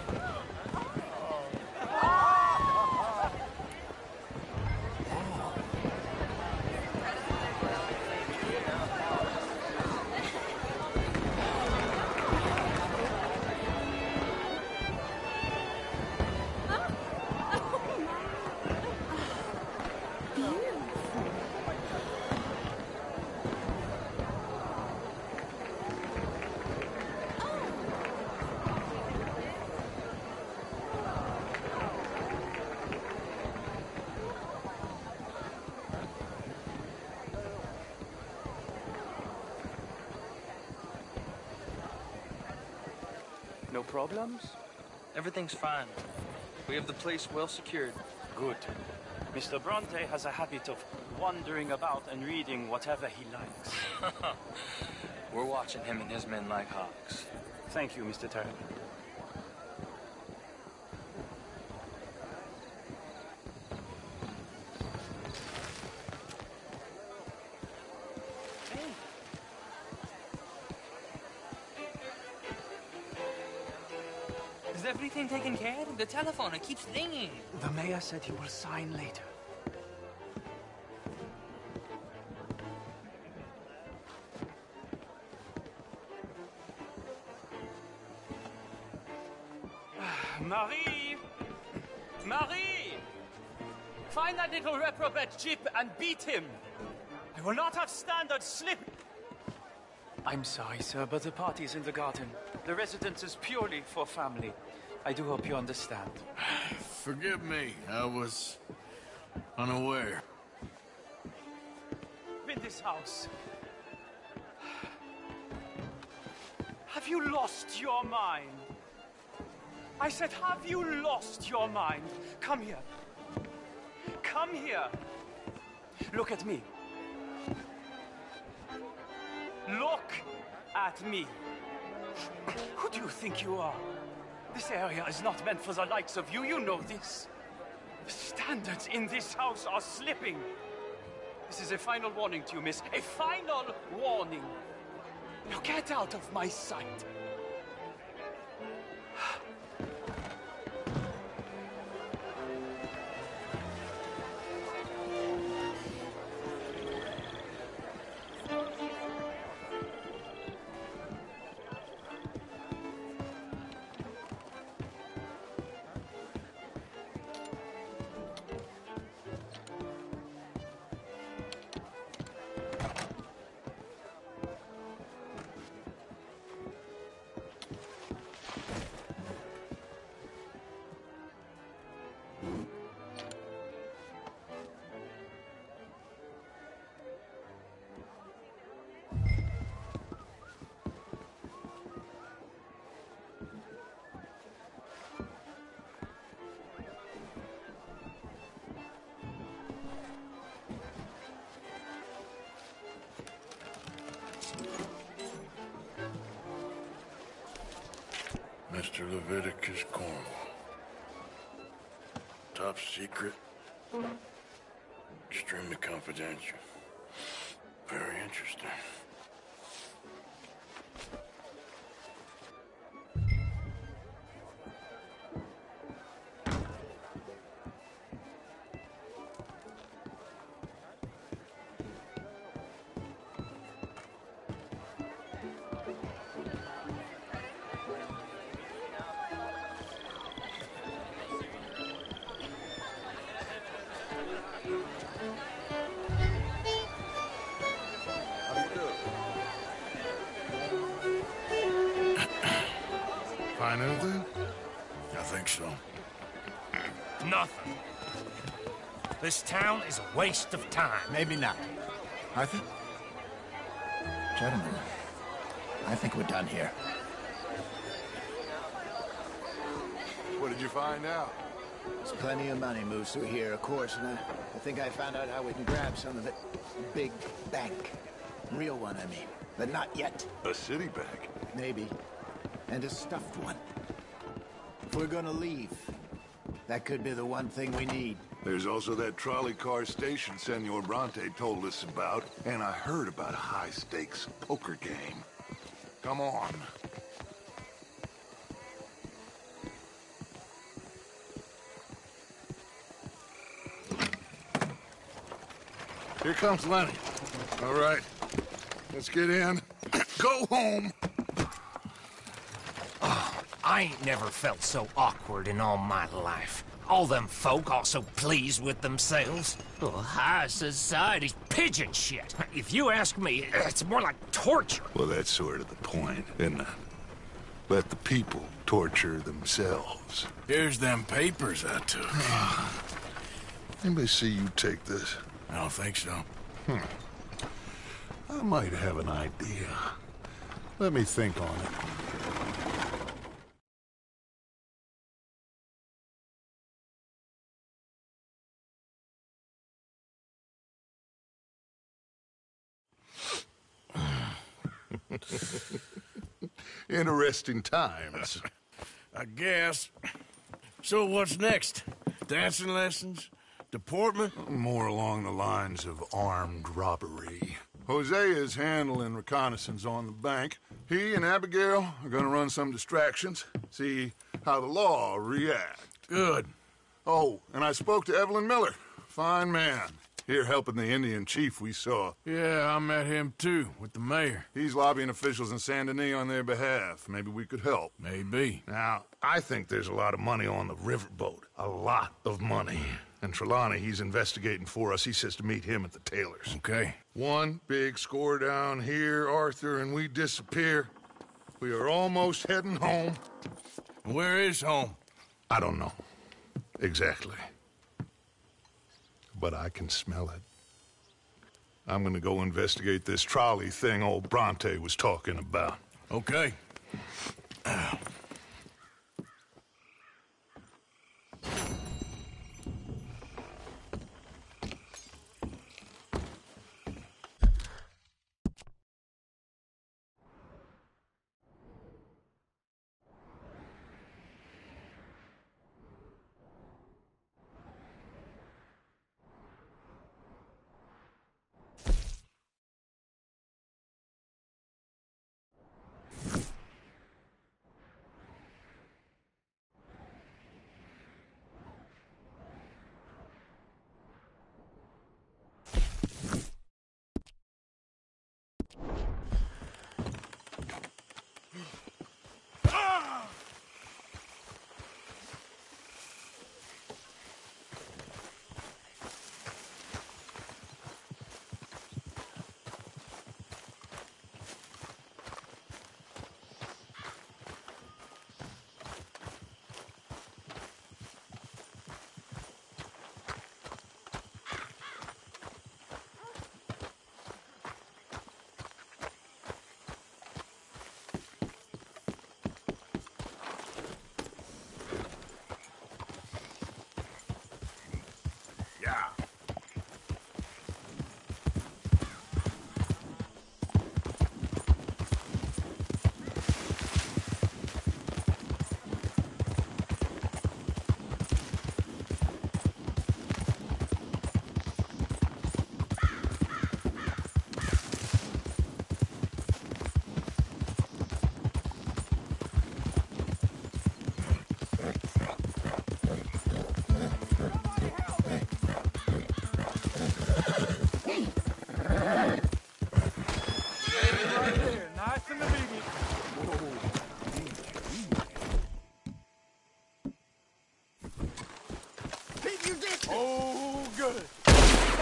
No problems? Everything's fine. We have the place well secured. Good. Mr. Bronte has a habit of wandering about and reading whatever he likes. We're watching him and his men like hawks. Thank you, Mr. Terry. Is everything taken care of? The telephone, it keeps ringing. The mayor said he will sign later. Marie! Marie! Find that little reprobate Jip and beat him! I will not have standards slip! I'm sorry, sir, but the party's in the garden. The residence is purely for family. I do hope you understand. Forgive me. I was unaware. In this house. Have you lost your mind? I said, have you lost your mind? Come here. Come here. Look at me. Look at me. Who do you think you are? This area is not meant for the likes of you. You know this. The standards in this house are slipping. This is a final warning to you, miss. A final warning. Now get out of my sight. Mr. Leviticus Cornwall. Top secret. Extremely confidential. Very interesting. Find anything? I think so. Nothing. This town is a waste of time. Maybe not. Arthur? Gentlemen, I think we're done here. What did you find out? There's plenty of money moves through here, of course, and I think I found out how we can grab some of it. A big bank. Real one, I mean. But not yet. A city bank? Maybe. And a stuffed one. If we're gonna leave, that could be the one thing we need. There's also that trolley car station Senor Bronte told us about, and I heard about a high-stakes poker game. Come on. Here comes Lenny. All right, let's get in. Go home. I ain't never felt so awkward in all my life. All them folk all so pleased with themselves. Oh, high society's pigeon shit. If you ask me, it's more like torture. Well, that's sort of the point, isn't it? Let the people torture themselves. Here's them papers I took. Anybody see you take this? I don't think so. I might have an idea. Let me think on it. Interesting times. I guess. So what's next? Dancing lessons? Deportment? More along the lines of armed robbery. Hosea is handling reconnaissance on the bank. He and Abigail are gonna run some distractions, see how the law react. Good. Oh, and I spoke to Evelyn Miller. Fine man. Here helping the Indian chief we saw. Yeah, I met him too, with the mayor. He's lobbying officials in Saint Denis on their behalf. Maybe we could help. Maybe. Now, I think there's a lot of money on the riverboat. A lot of money. And Trelawney, he's investigating for us. He says to meet him at the Taylor's. Okay. One big score down here, Arthur, and we disappear. We are almost heading home. Where is home? I don't know. Exactly. But I can smell it. I'm gonna go investigate this trolley thing old Bronte was talking about. Okay.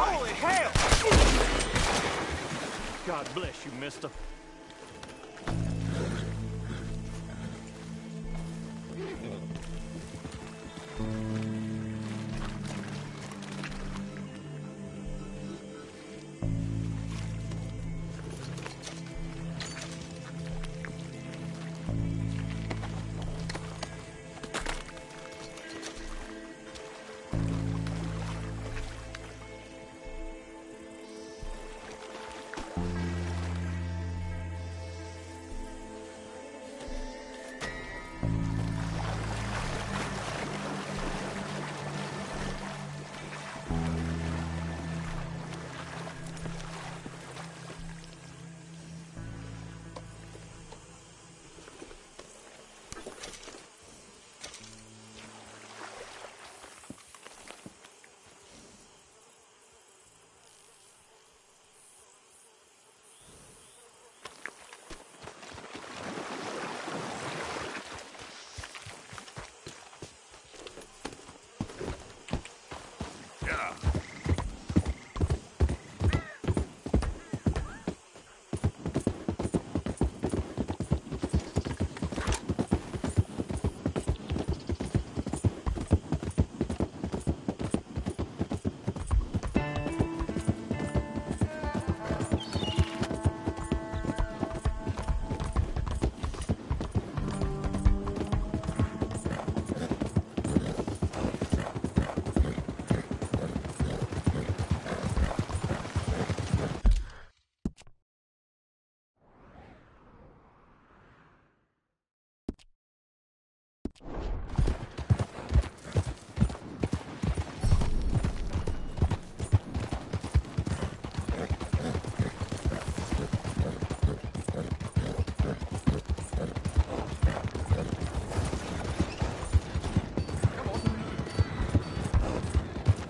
Holy hell! God bless you, mister.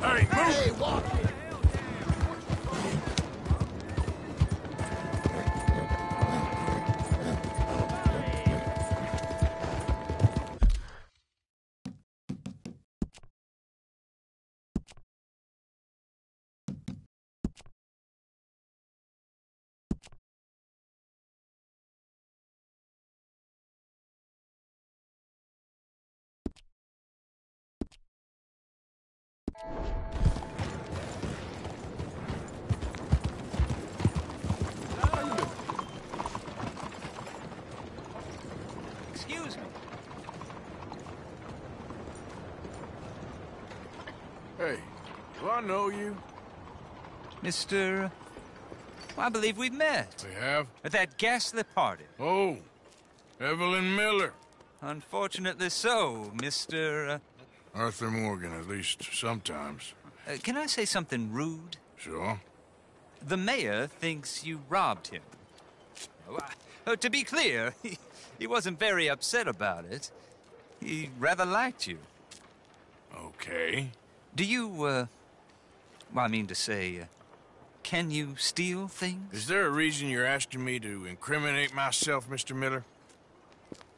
Hey, walk it! Excuse me. Hey, do I know you? Mr. I believe we've met. We have? At that ghastly party. Oh, Evelyn Miller. Unfortunately so, Mr. Arthur Morgan, at least sometimes. Can I say something rude? Sure. The mayor thinks you robbed him. To be clear, he wasn't very upset about it. He rather liked you. Okay. Do you, well, I mean to say, can you steal things? Is there a reason you're asking me to incriminate myself, Mr. Miller?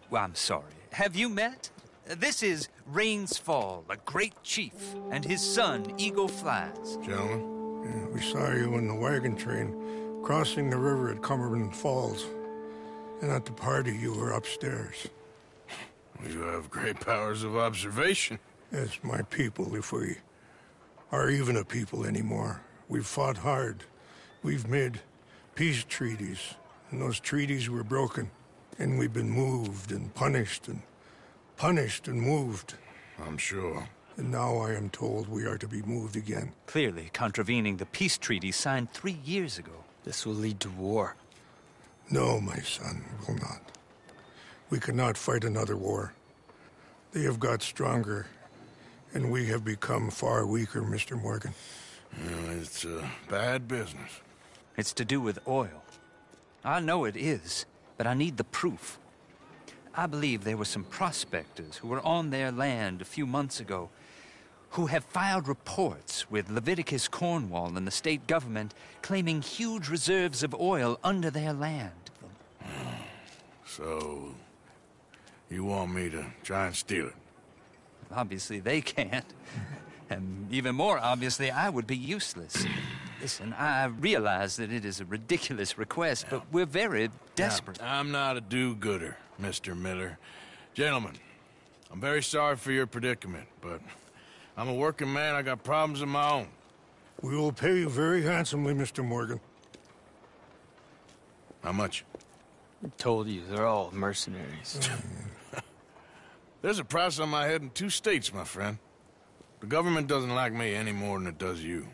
Well, I'm sorry. Have you met? This is Rains Fall, a great chief, and his son, Eagle Flies. Gentlemen? Yeah, we saw you in the wagon train crossing the river at Cumberland Falls. And at the party, you were upstairs. You have great powers of observation. Yes, my people, if we are even a people anymore. We've fought hard. We've made peace treaties, and those treaties were broken. And we've been moved and punished and moved. I'm sure. And now I am told we are to be moved again. Clearly contravening the peace treaty signed 3 years ago. This will lead to war. No, my son, it will not. We cannot fight another war. They have got stronger, and we have become far weaker, Mr. Morgan. Well, it's a bad business. It's to do with oil. I know it is, but I need the proof. I believe there were some prospectors who were on their land a few months ago who have filed reports with Leviticus Cornwall and the state government claiming huge reserves of oil under their land. So, you want me to try and steal it? Obviously they can't. And even more obviously, I would be useless. Listen, I realize that it is a ridiculous request, but we're very desperate. Now, I'm not a do-gooder, Mr. Miller. Gentlemen, I'm very sorry for your predicament, but I'm a working man. I got problems of my own. We will pay you very handsomely, Mr. Morgan. How much? I told you, they're all mercenaries. There's a price on my head in 2 states, my friend. The government doesn't like me any more than it does you.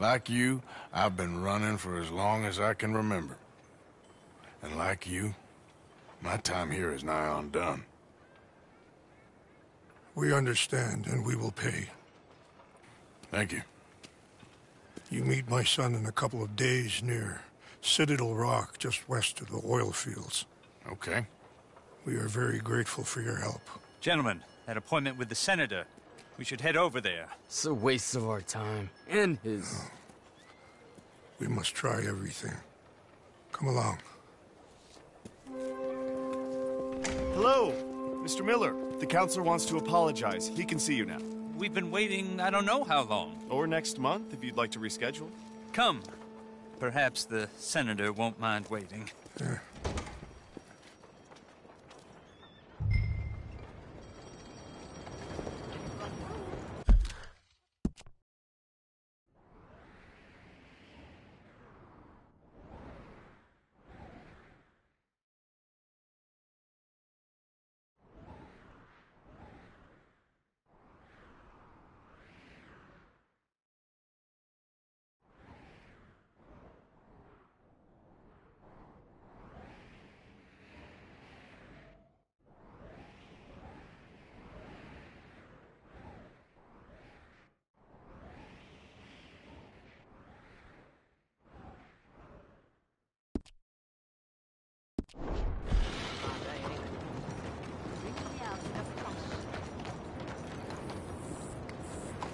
Like you, I've been running for as long as I can remember. And like you, my time here is nigh on done. We understand, and we will pay. Thank you. You meet my son in a couple of days near Citadel Rock, just west of the oil fields. Okay. We are very grateful for your help. Gentlemen, that appointment with the senator. We should head over there. It's a waste of our time. And his. Oh. We must try everything. Come along. Hello, Mr. Miller. The counselor wants to apologize. He can see you now. We've been waiting I don't know how long. Or next month, if you'd like to reschedule. Come. Perhaps the senator won't mind waiting. Yeah.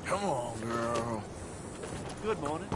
Come on, girl. Good morning.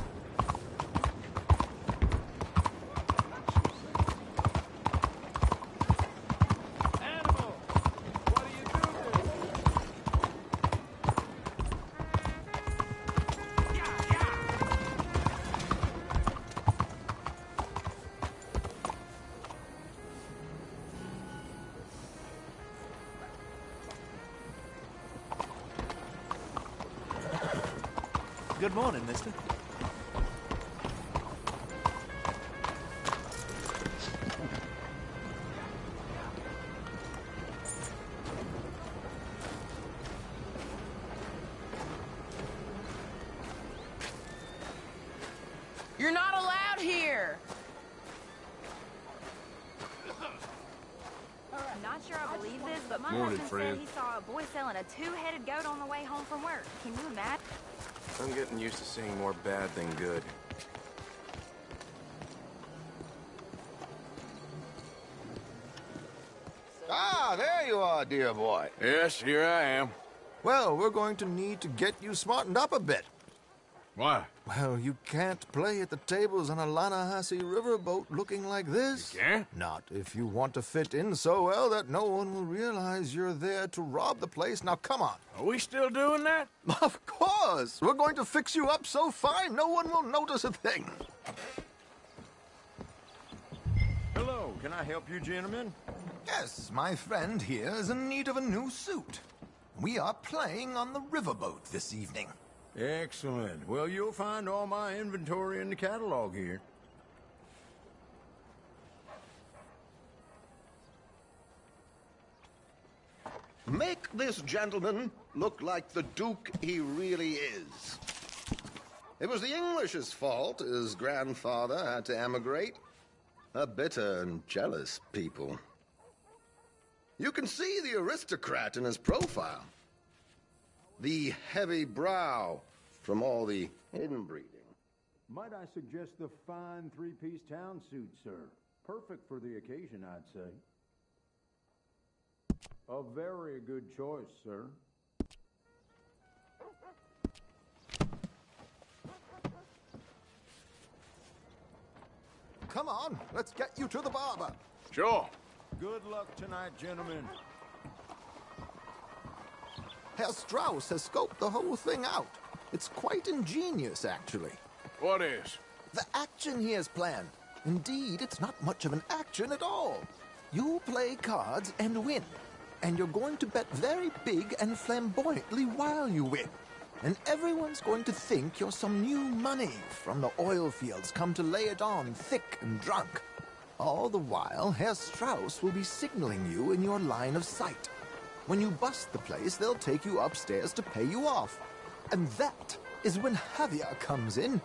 Good morning, mister. You're not allowed here! Not sure I believe this, but my Morning, husband friend. said he saw a boy selling a 2-headed goat on the way home from work. Can you imagine? I'm getting used to seeing more bad than good. Ah, there you are, dear boy. Yes, here I am. Well, we're going to need to get you smartened up a bit. Why? Well, you can't play at the tables on a Lanahasi riverboat looking like this. You can't? Not if you want to fit in so well that no one will realize you're there to rob the place. Now, come on. Are we still doing that? Of course. We're going to fix you up so fine no one will notice a thing. Hello, can I help you, gentlemen? Yes, my friend here is in need of a new suit. We are playing on the riverboat this evening. Excellent. Well, you'll find all my inventory in the catalog here. Make this gentleman look like the Duke he really is. It was the English's fault his grandfather had to emigrate. A bitter and jealous people. You can see the aristocrat in his profile. The heavy brow from all the inbreeding. Might I suggest the fine three-piece town suit, sir? Perfect for the occasion, I'd say. A very good choice, sir. Come on, let's get you to the barber. Sure. Good luck tonight, gentlemen. Herr Strauss has scoped the whole thing out. It's quite ingenious, actually. What is? The action he has planned. Indeed, it's not much of an action at all. You play cards and win. And you're going to bet very big and flamboyantly while you win. And everyone's going to think you're some new money from the oil fields come to lay it on thick and drunk. All the while, Herr Strauss will be signaling you in your line of sight. When you bust the place, they'll take you upstairs to pay you off. And that is when Javier comes in,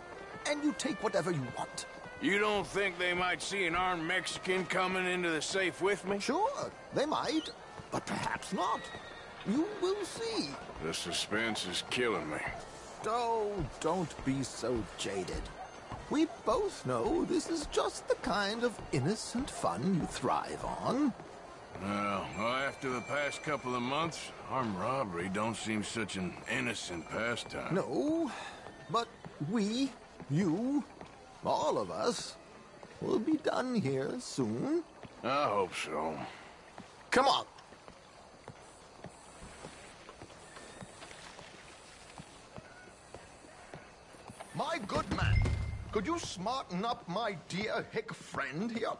and you take whatever you want. You don't think they might see an armed Mexican coming into the safe with me? Sure, they might, but perhaps not. You will see. The suspense is killing me. Oh, don't be so jaded. We both know this is just the kind of innocent fun you thrive on. Well, after the past couple of months, armed robbery don't seem such an innocent pastime. No, but we, you, all of us, will be done here soon. I hope so. Come on. My good man, could you smarten up my dear hick friend here?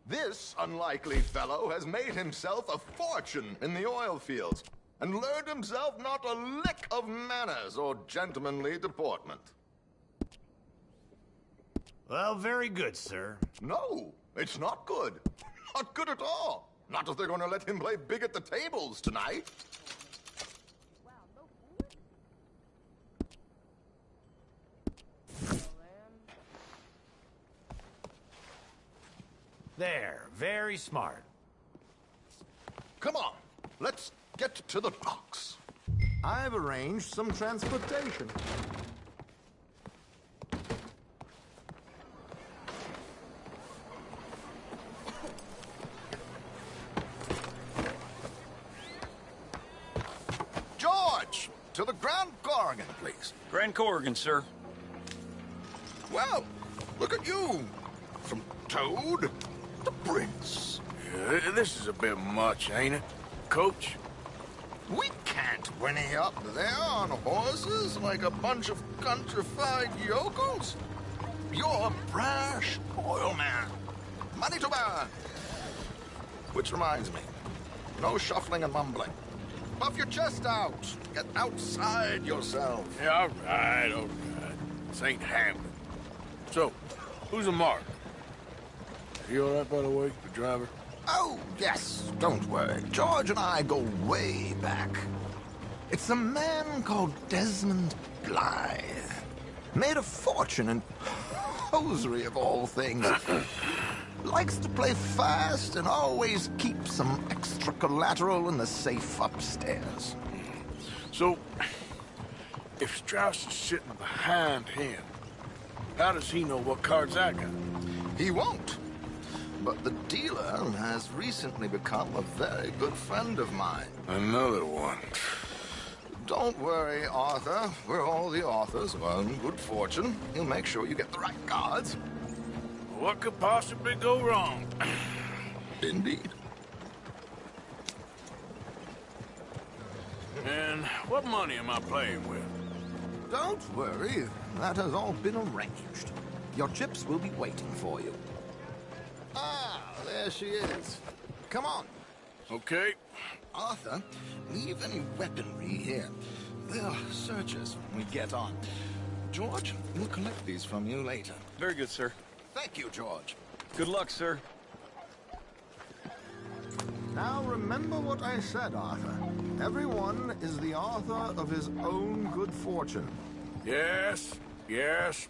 This unlikely fellow has made himself a fortune in the oil fields and learned himself not a lick of manners or gentlemanly deportment. Well, very good, sir. No, it's not good. Not good at all. Not if they're going to let him play big at the tables tonight. There, very smart. Come on, let's get to the docks. I've arranged some transportation. George, to the Grand Corrigan, please. Grand Corrigan, sir. Well, look at you. From Toad to Prince. Yeah, this is a bit much, ain't it, Coach? We can't whinny up there on horses like a bunch of countrified yokels. You're a brash oil man. Money to burn. Which reminds me, no shuffling and mumbling. Puff your chest out. Get outside yourself. Yeah, all right. This ain't happening. So, who's a mark? You all right, by the way, the driver? Oh, yes, don't worry. George and I go way back. It's a man called Desmond Blythe. Made a fortune in hosiery of all things. Likes to play fast and always keep some extra collateral in the safe upstairs. So, if Strauss is sitting behind him, how does he know what cards I got? He won't. But the dealer has recently become a very good friend of mine. Another one. Don't worry, Arthur. We're all the authors of our own good fortune. He'll make sure you get the right cards. What could possibly go wrong? Indeed. And what money am I playing with? Don't worry. That has all been arranged. Your chips will be waiting for you. Ah, there she is. Come on. Okay. Arthur, leave any weaponry here. They'll search us when we get on. George, we'll collect these from you later. Very good, sir. Thank you, George. Good luck, sir. Now remember what I said, Arthur. Everyone is the author of his own good fortune. Yes,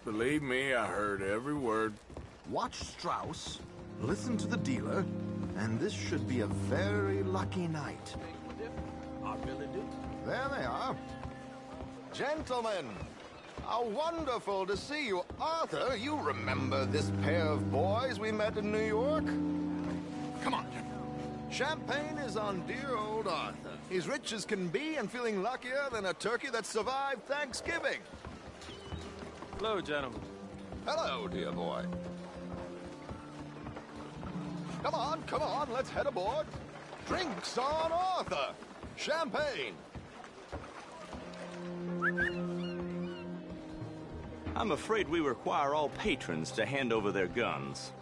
believe me, I heard every word. Watch Strauss, listen to the dealer, and this should be a very lucky night. I really do. There they are. Gentlemen, how wonderful to see you. Arthur, you remember this pair of boys we met in New York? Come on, gentlemen. Champagne is on dear old Arthur. He's rich as can be and feeling luckier than a turkey that survived Thanksgiving. Hello, gentlemen. Hello, dear boy. Come on, let's head aboard. Drinks on Arthur. Champagne. I'm afraid we require all patrons to hand over their guns.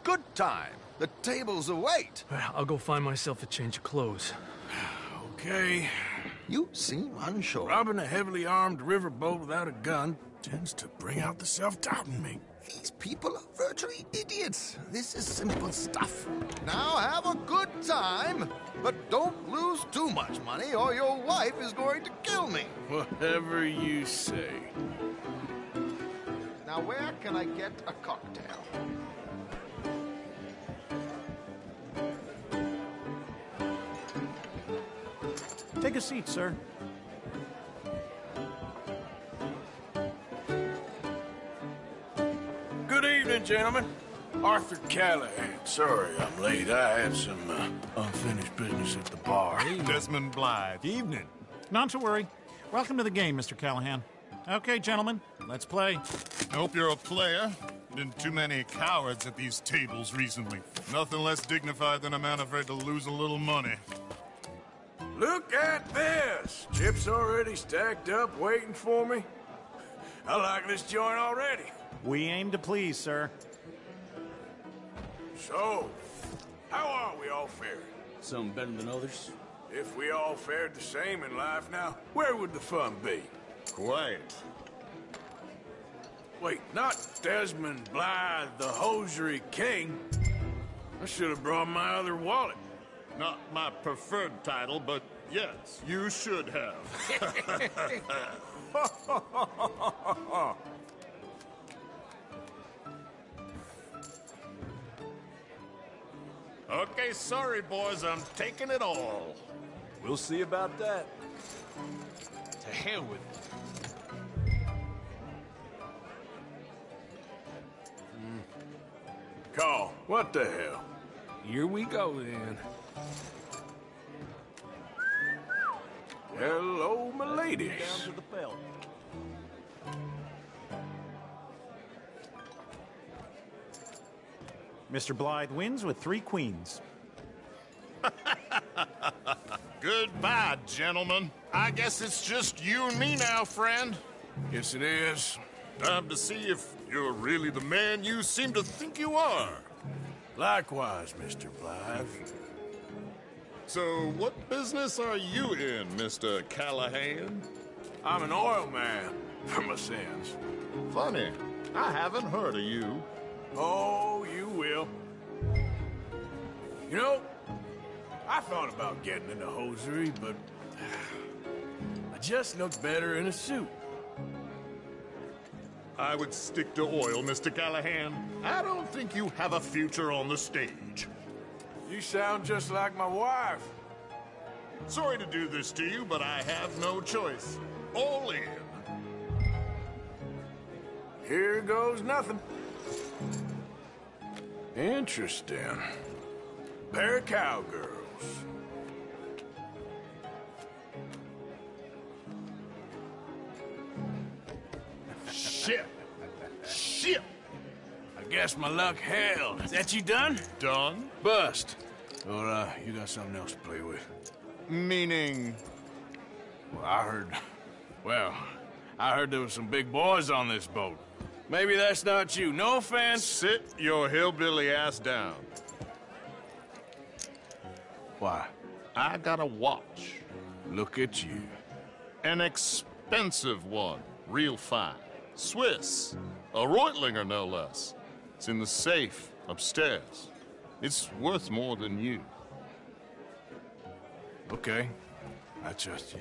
Good time. The tables await. I'll go find myself a change of clothes. Okay. You seem unsure. Robbing a heavily armed riverboat without a gun tends to bring out the self-doubt in me. These people are virtually idiots. This is simple stuff. Now have a good time, but don't lose too much money or your wife is going to kill me. Whatever you say. Now where can I get a cocktail? Take a seat, sir. Good evening, gentlemen. Arthur Callahan. Sorry I'm late. I had some unfinished business at the bar. Desmond Blythe. Evening. Not to worry. Welcome to the game, Mr. Callahan. Okay, gentlemen, let's play. I hope you're a player. Been too many cowards at these tables recently. Nothing less dignified than a man afraid to lose a little money. Look at this! Chips already stacked up, waiting for me. I like this joint already. We aim to please, sir. So, how are we all faring? Some better than others. If we all fared the same in life now, where would the fun be? Quiet. Wait, not Desmond Blythe, the hosiery king. I should have brought my other wallet. Not my preferred title, but yes, you should have. Okay, sorry, boys, I'm taking it all. We'll see about that. To hell with it. Call, what the hell? Here we go, then. Hello, my ladies. Down to the belt. Mr. Blythe wins with 3 queens. Goodbye, gentlemen. I guess it's just you and me now, friend. Yes, it is. Time to see if you're really the man you seem to think you are. Likewise, Mr. Blythe. So, what business are you in, Mr. Callahan? I'm an oil man, for my sins. Funny, I haven't heard of you. Oh, you will. You know, I thought about getting into hosiery, but I just look better in a suit. I would stick to oil, Mr. Callahan. I don't think you have a future on the stage. You sound just like my wife. Sorry to do this to you, but I have no choice. All in. Here goes nothing. Interesting. Pair of cowgirls. Shit. Shit. I guess my luck held. Is that you done? Done? Bust. Or, you got something else to play with? Meaning? Well, I heard there was some big boys on this boat. Maybe that's not you. No offense. Sit your hillbilly ass down. Why? I got a watch. Look at you. An expensive one. Real fine. Swiss. A Reutlinger, no less. It's in the safe upstairs. It's worth more than you. Okay. I trust you.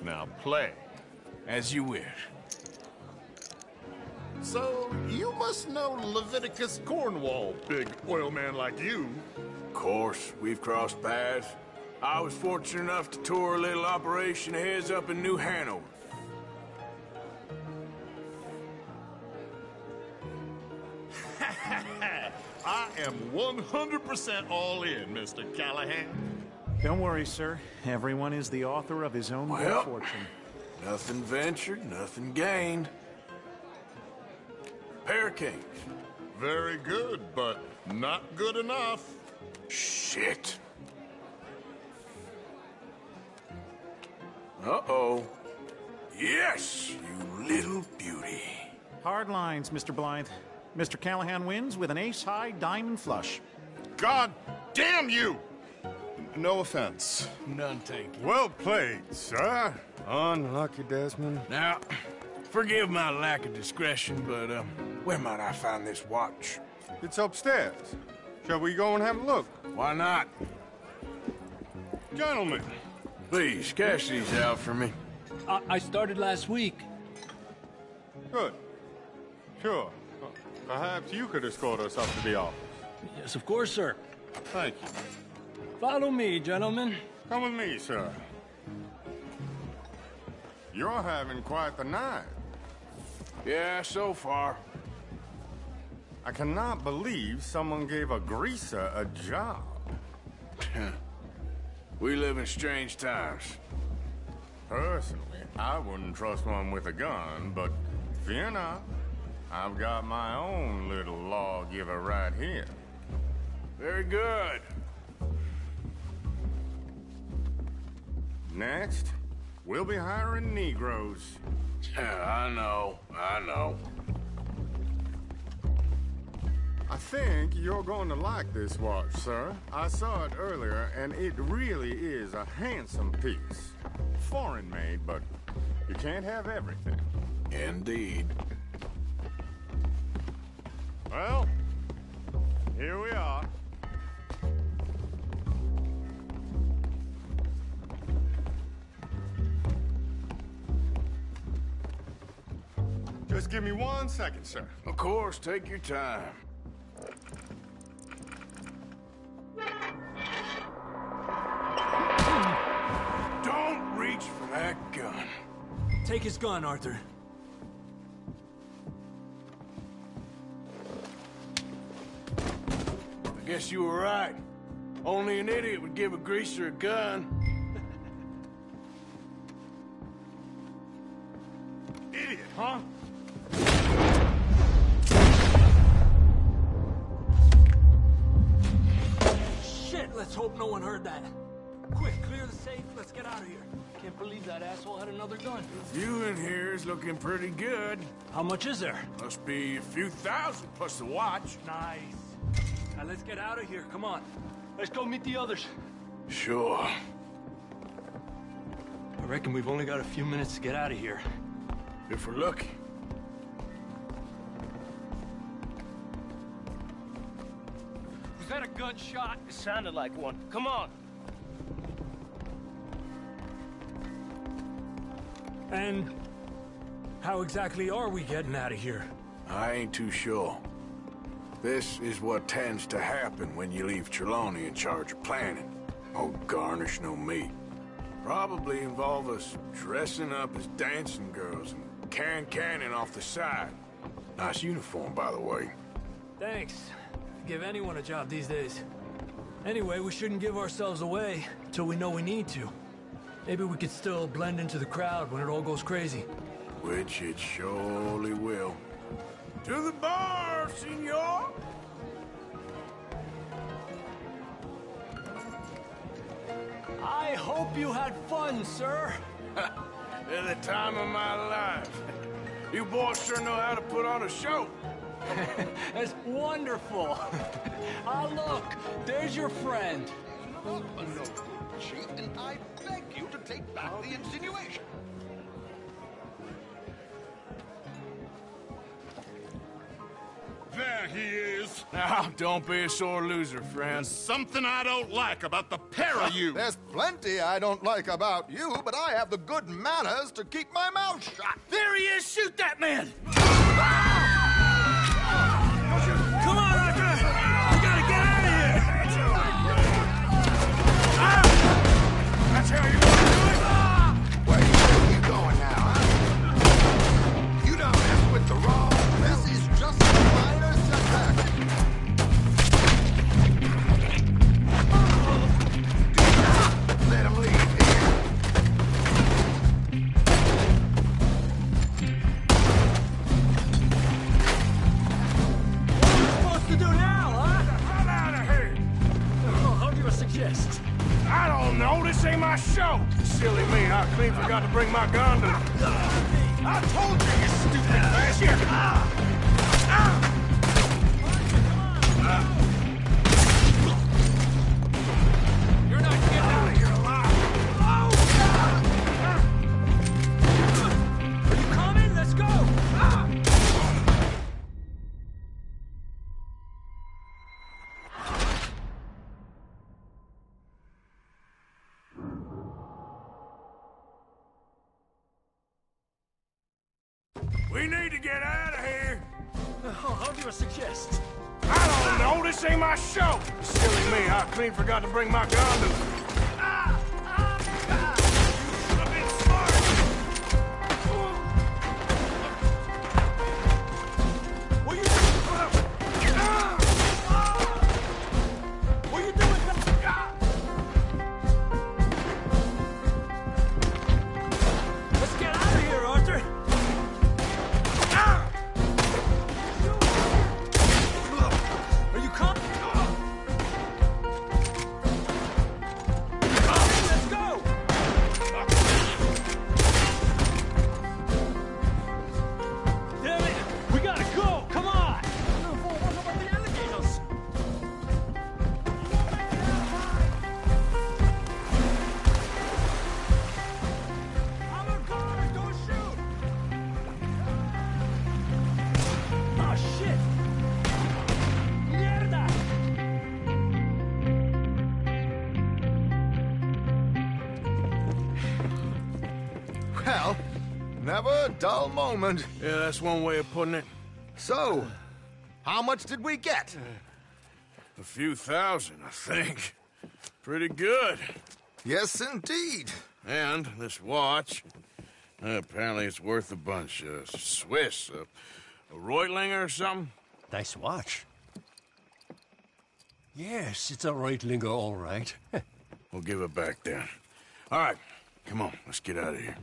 Now play. As you wish. So, you must know Leviticus Cornwall, big oil man like you. Of course, we've crossed paths. I was fortunate enough to tour a little operation of his up in New Hanover. I am 100% all in, Mr. Callahan. Don't worry, sir. Everyone is the author of his own good fortune. Nothing ventured, nothing gained. Pair of kings. Very good, but not good enough. Shit. Uh-oh. Yes, you little beauty. Hard lines, Mr. Blythe. Mr. Callahan wins with an ace-high diamond flush. God damn you! No offense. None taken. Well played, sir. Unlucky, Desmond. Now, forgive my lack of discretion, but, where might I find this watch? It's upstairs. Shall we go and have a look? Why not? Gentlemen. Please, cash these out for me. I started last week. Good. Sure. Perhaps you could escort us up to the office. Yes, of course, sir. Thank you. Follow me, gentlemen. Come with me, sir. You're having quite the night. Yeah, so far. I cannot believe someone gave a greaser a job. We live in strange times. Personally, I wouldn't trust one with a gun, but fear not. I've got my own little lawgiver right here. Very good. Next, we'll be hiring Negroes. I know. I think you're going to like this watch, sir. I saw it earlier, and it really is a handsome piece. Foreign made, but you can't have everything. Indeed. Well, here we are. Just give me 1 second, sir. Of course, take your time. Don't reach for that gun. Take his gun, Arthur. I guess you were right. Only an idiot would give a greaser a gun. Idiot, huh? Shit, let's hope no one heard that. Quick, clear the safe, let's get out of here. Can't believe that asshole had another gun. You in here is looking pretty good. How much is there? Must be a few thousand plus the watch. Nice. Now let's get out of here, come on. Let's go meet the others. Sure. I reckon we've only got a few minutes to get out of here. If we're lucky. Was that a gunshot? It sounded like one. Come on. And how exactly are we getting out of here? I ain't too sure. This is what tends to happen when you leave Trelawney in charge of planning. Oh, garnish no meat. Probably involve us dressing up as dancing girls and cannon off the side. Nice uniform, by the way. Thanks. Give anyone a job these days. Anyway, we shouldn't give ourselves away till we know we need to. Maybe we could still blend into the crowd when it all goes crazy. Which it surely will. To the bar, senor! I hope you had fun, sir. At the time of my life. You boys sure know how to put on a show. That's wonderful. Ah, look, there's your friend. No, Chief, and I beg you to take back the insinuation. There he is. Now, don't be a sore loser, friend. There's something I don't like about the pair of you. There's plenty I don't like about you, but I have the good manners to keep my mouth shut. There he is! Shoot that man! Come on, Arthur! We gotta get out of here! That's how you want to do it? Where you going now, huh? You don't mess with the wrong. This is just a minor setback. Do not let him leave here. What are we supposed to do now, huh? Get out of here! How do you suggest? I don't know. This ain't my show. forgot to bring my gun to... I told you, you stupid bastard! You're not getting out of here alive! Are you coming? Let's go! We need to get out of here! How do you suggest? I don't know, this ain't my show! Silly me, I clean forgot to bring my gun to... Well, never a dull moment. Yeah, that's one way of putting it. So, how much did we get? A few thousand, I think. Pretty good. Yes, indeed. And this watch, apparently it's worth a bunch. Swiss, a Reutlinger or something? Nice watch. Yes, it's a Reutlinger, all right. We'll give it back then. All right, come on, let's get out of here.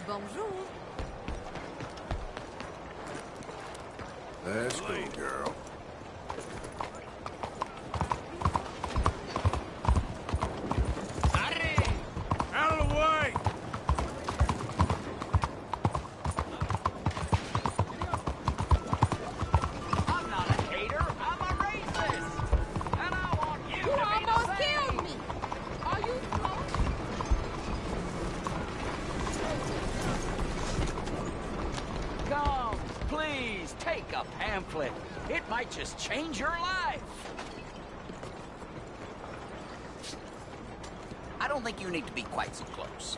Bonjour. That's cool, girl. Out of the way! I'm not a hater, I'm a racist! And I want you to be the same! Killed me. Are you Come, please, take a pamphlet. It might just change your life. I don't think you need to be quite so close.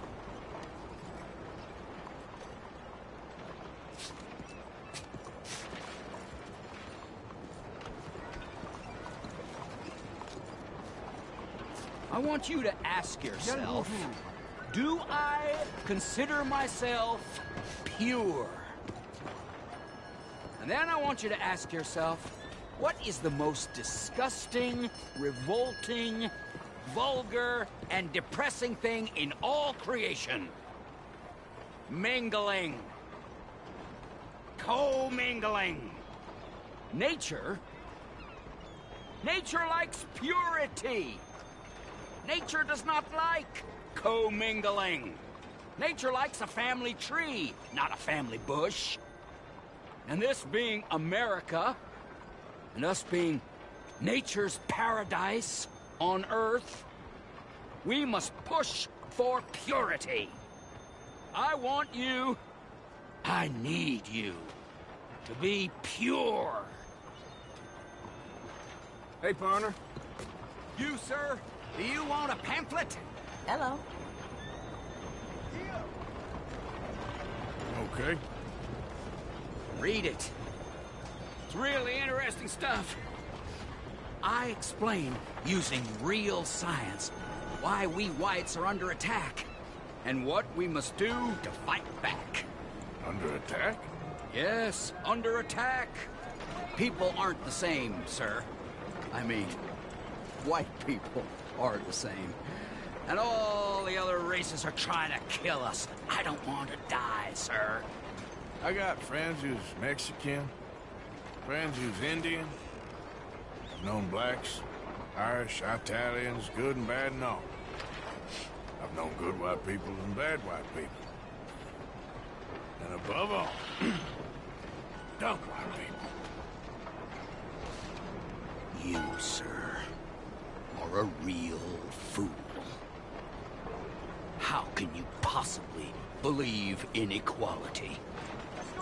I want you to ask yourself, do I consider myself pure? And then I want you to ask yourself, what is the most disgusting, revolting, vulgar, and depressing thing in all creation. Mingling. Co-mingling. Nature likes purity. Nature does not like co-mingling. Nature likes a family tree, not a family bush. And this being America, and us being nature's paradise on Earth, we must push for purity. I want you, I need you, to be pure. Hey, partner. You, sir, do you want a pamphlet? Hello. Okay. Read it. It's really interesting stuff. I explain, using real science, why we whites are under attack, and what we must do to fight back. Under attack? Yes, under attack. People aren't the same, sir. I mean, white people are the same. And all the other races are trying to kill us. I don't want to die, sir. I got friends who's Mexican, friends who's Indian. I've known blacks, Irish, Italians, good and bad and all. I've known good white people and bad white people. And above all, dumb white people. You, sir, are a real fool. How can you possibly believe in equality?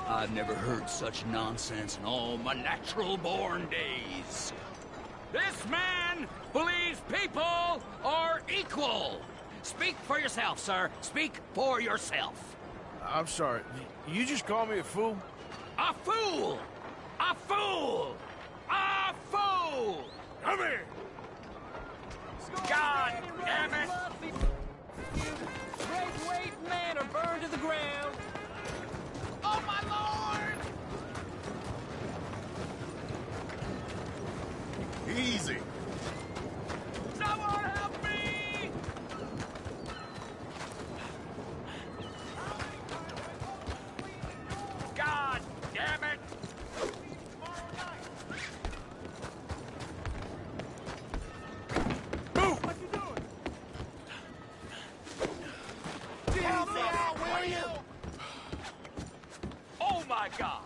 I've never heard such nonsense in all my natural-born days. This man believes people are equal. Speak for yourself, sir. Speak for yourself. I'm sorry. You just called me a fool? A fool! A fool! A fool! Come here! God damn it! Great weight man are burned to the ground. Oh, my Lord! Easy. Someone help me! God damn it! Move! What you doing? Help me out, will you? Oh my God!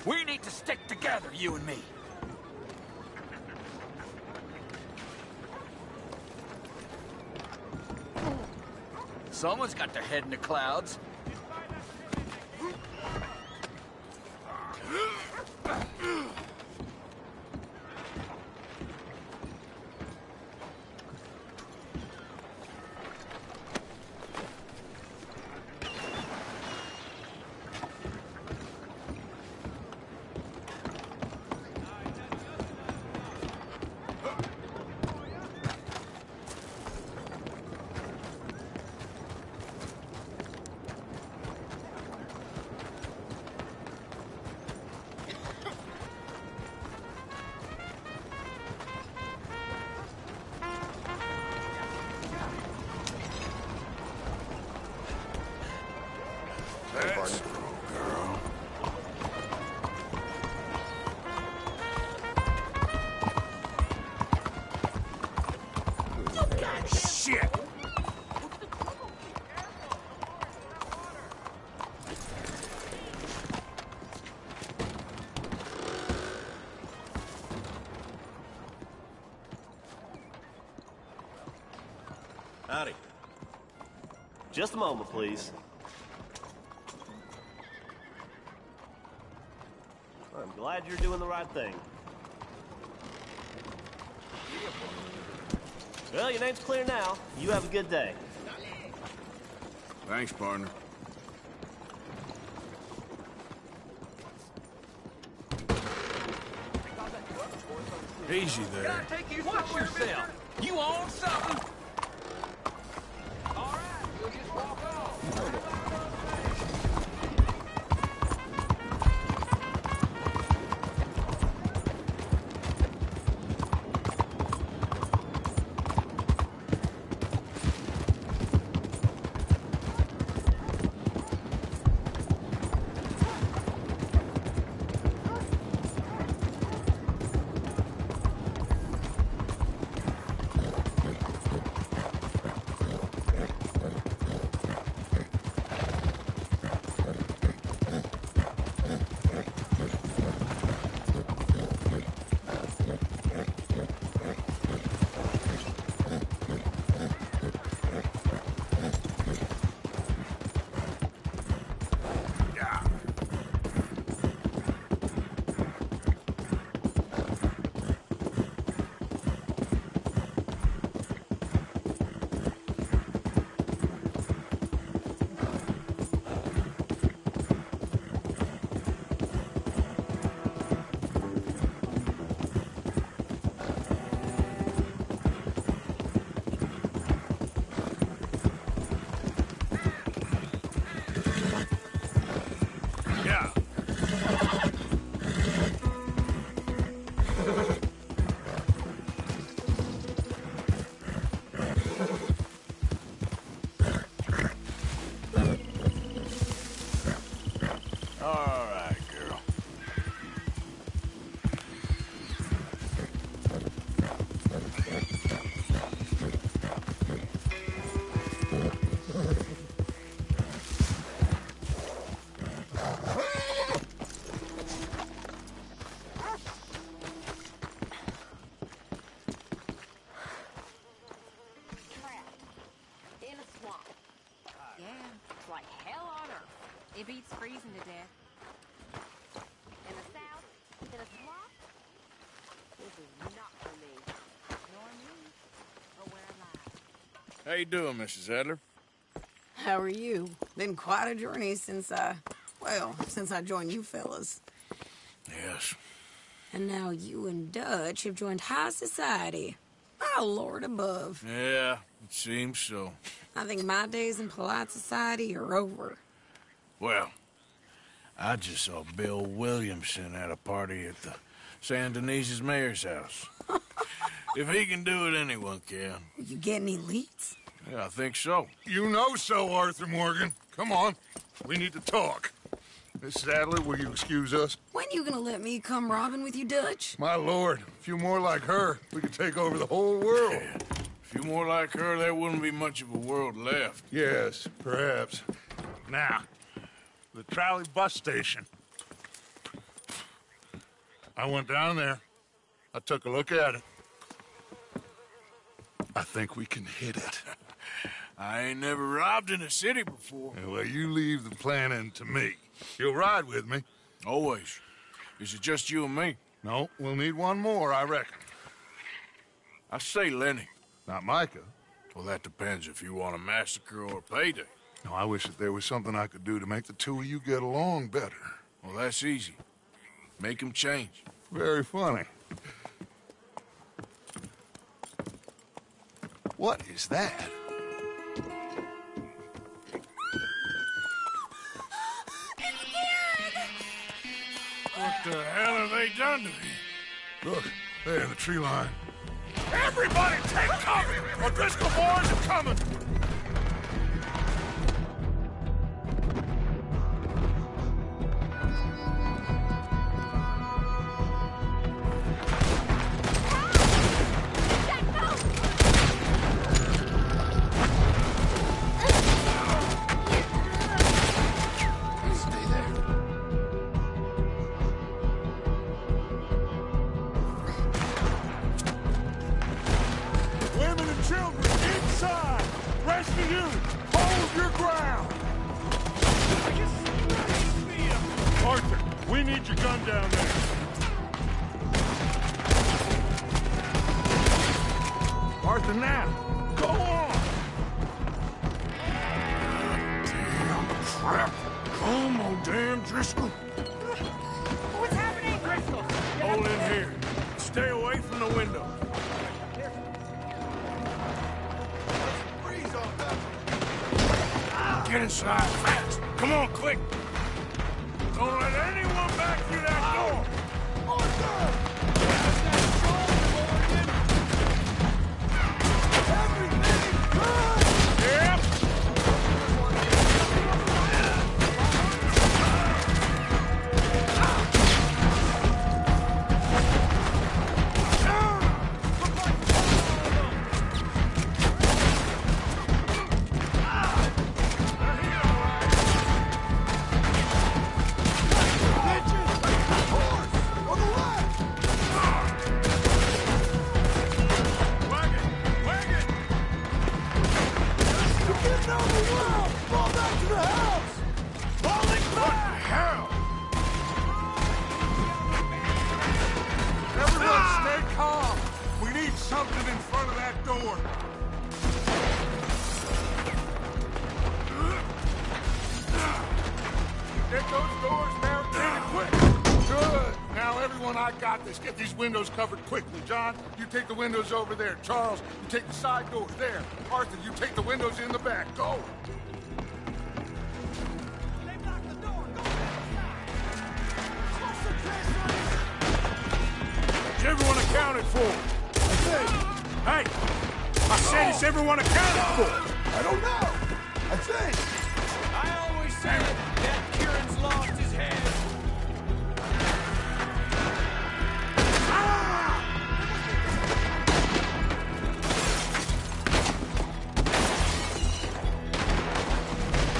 We need to stick together, you and me. Someone's got their head in the clouds. Let's go, girl. Shit! Howdy. Just a moment, please. I'm glad you're doing the right thing. Well, your name's clear now. You have a good day. Thanks, partner. Easy there. Watch yourself. You own something? All right, you'll just walk off. It beats freezing to death. In the South, in a swamp, this is not for me. Nor me, or where I lie. How you doing, Mrs. Adler? How are you? Been quite a journey since I joined you fellas. Yes. And now you and Dutch have joined high society. My lord above. Yeah, it seems so. I think my days in polite society are over. Well, I just saw Bill Williamson at a party at the San Denise's mayor's house. If he can do it, anyone can. You get any leads? Yeah, I think so. You know so, Arthur Morgan. Come on. We need to talk. Mrs. Adler, will you excuse us? When you gonna let me come robbing with you, Dutch? My lord, a few more like her, we could take over the whole world. Yeah. A few more like her, there wouldn't be much of a world left. Yes, perhaps. Now, the trolley bus station. I went down there. I took a look at it. I think we can hit it. I ain't never robbed in a city before. Yeah, well, you leave the planning to me. You'll ride with me? Always. Is it just you and me? No, we'll need one more, I reckon. I say Lenny. Not Micah. Well, that depends if you want a massacre or a payday. No, I wish that there was something I could do to make the two of you get along better. Well, that's easy. Make them change. Very funny. What is that? What the hell have they done to me? Look, there in the tree line. Everybody take cover! O'Driscoll boys are coming! Get inside fast. Come on, quick. Don't let anyone back through that door. Yep. Something in front of that door. Get those doors barricaded quick. Good. Now, everyone, I got this. Get these windows covered quickly. John, you take the windows over there. Charles, you take the side doors there. Arthur, you take the windows in the back. Go. Is everyone accounted for? Hey! I said, is everyone accounted for? I don't know. I think. I always said that Kieran's lost his head.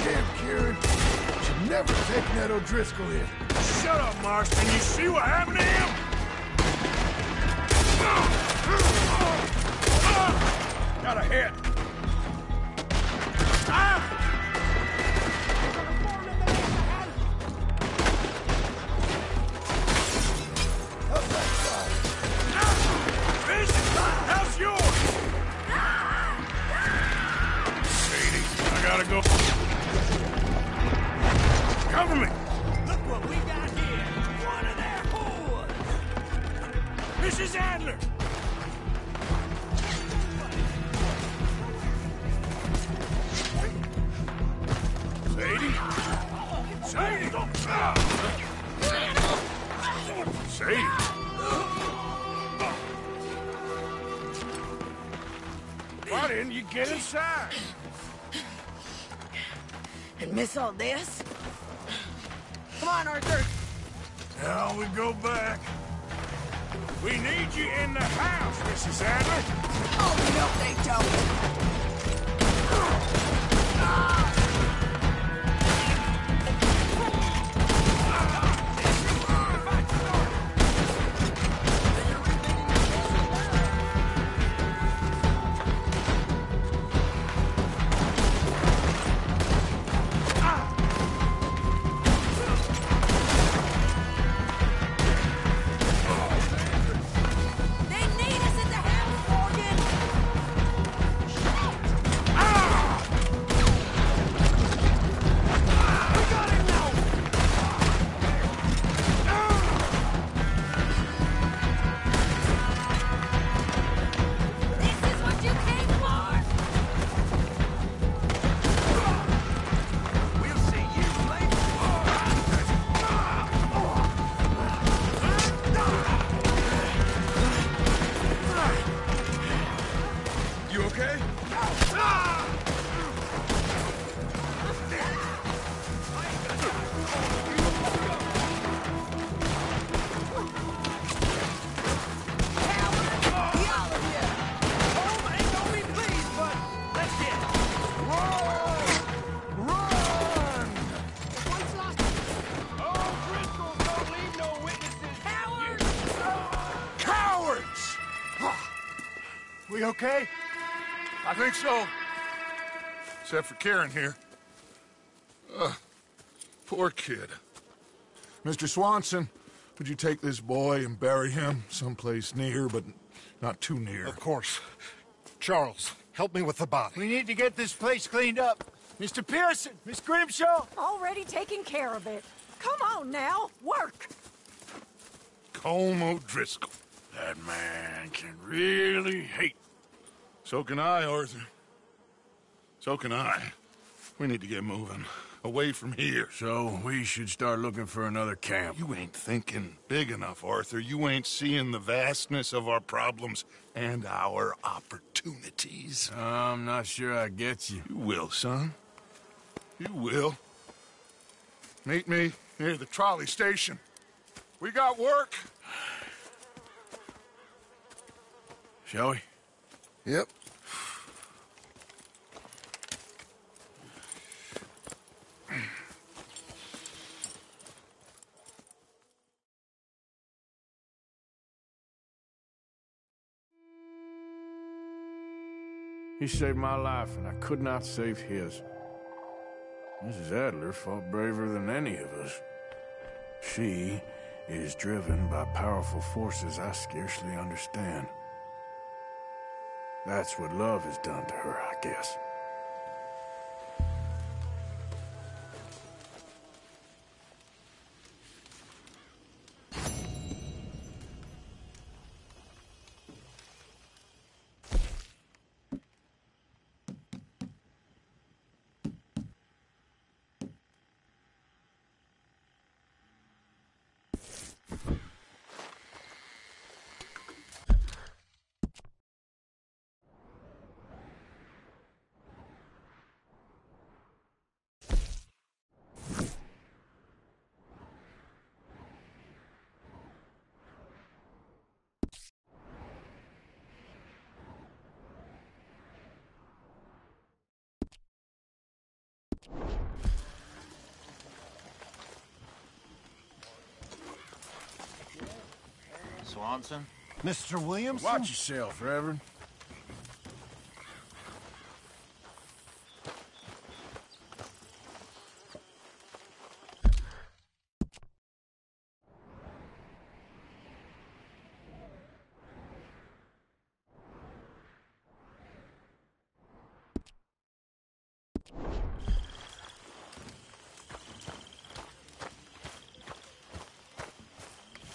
Damn, Kieran. Should never take that O'Driscoll in. Shut up, Marston. You see what happened to him? Got a hit. gotta go. Cover me! Look what we got here. One of their whores. Mrs. Adler! Sadie? Sadie! Sadie! Why didn't you get inside? And miss all this? Come on, Arthur. Now we go back. We need you in the house, Mrs. Adler. Oh, no, they don't. We okay? I think so. Except for Karen here. Poor kid. Mr. Swanson, would you take this boy and bury him someplace near, but not too near? Of course. Charles, help me with the body. We need to get this place cleaned up. Mr. Pearson, Miss Grimshaw. Already taking care of it. Come on now, work. Colm O'Driscoll. That man can really hate. So can I, Arthur. So can I. We need to get moving. Away from here. So we should start looking for another camp. You ain't thinking big enough, Arthur. You ain't seeing the vastness of our problems and our opportunities. I'm not sure I get you. You will, son. You will. Meet me near the trolley station. We got work. Shall we? Yep. He saved my life, and I could not save his. Mrs. Adler fought braver than any of us. She is driven by powerful forces I scarcely understand. That's what love has done to her, I guess. Swanson? Mr. Williamson? Watch yourself, Reverend.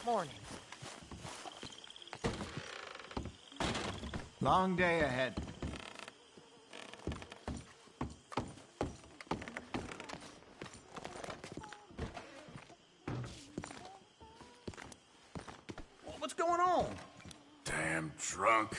Morning. Long day ahead. What's going on? Damn drunk.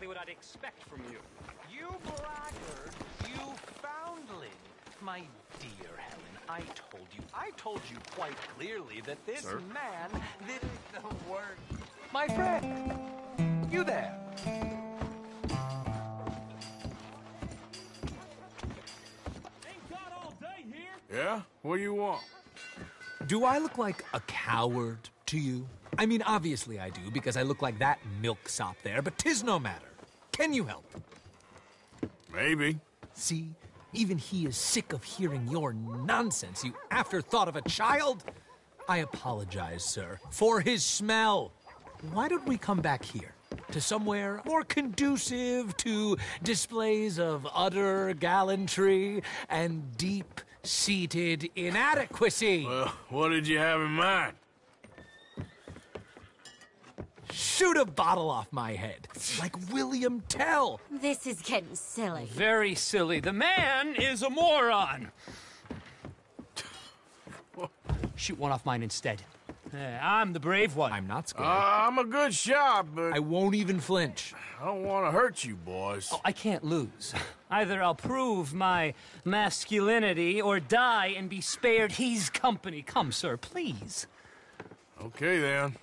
What I'd expect from you. You blackguard, you foundling. My dear Helen, I told you quite clearly that this man, the word. My friend, you there. Ain't got all day here. Yeah? What do you want? Do I look like a coward to you? I mean, obviously I do, because I look like that milksop there, but 'tis no matter. Can you help? Maybe. See, even he is sick of hearing your nonsense, you afterthought of a child. I apologize, sir, for his smell. Why don't we come back here? To somewhere more conducive to displays of utter gallantry and deep-seated inadequacy. Well, what did you have in mind? Shoot a bottle off my head, like William Tell. This is getting silly. Very silly. The man is a moron. Shoot one off mine instead. I'm the brave one. I'm not scared. I'm a good shot, but I won't even flinch. I don't want to hurt you, boys. Oh, I can't lose. Either I'll prove my masculinity or die and be spared his company. Come, sir, please. Okay, then.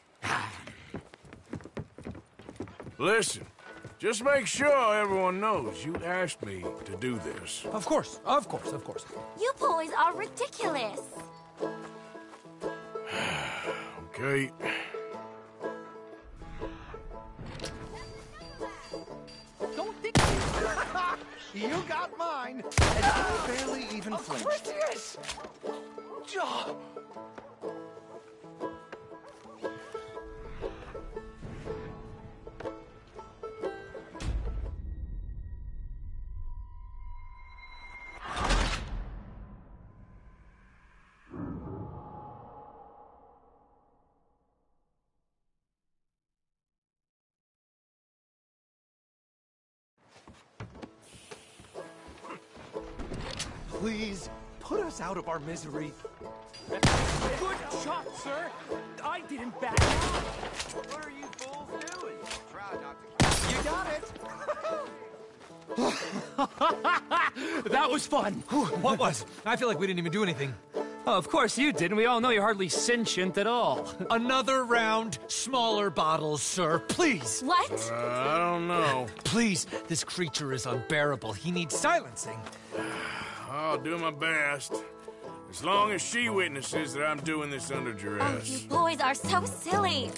Listen, just make sure everyone knows you asked me to do this. Of course, of course, of course. You boys are ridiculous. Okay. Don't think you got mine, and I barely even flinched. Of course, yes. Please, put us out of our misery. Good shot, sir. I didn't back off. What are you fools doing? Try not to... You got it! That was fun. What was? I feel like we didn't even do anything. Oh, of course you didn't. We all know you're hardly sentient at all. Another round, smaller bottles, sir. Please. What? I don't know. Please, this creature is unbearable. He needs silencing. I'll do my best. As long as she witnesses that I'm doing this under Oh, duress. you boys are so silly.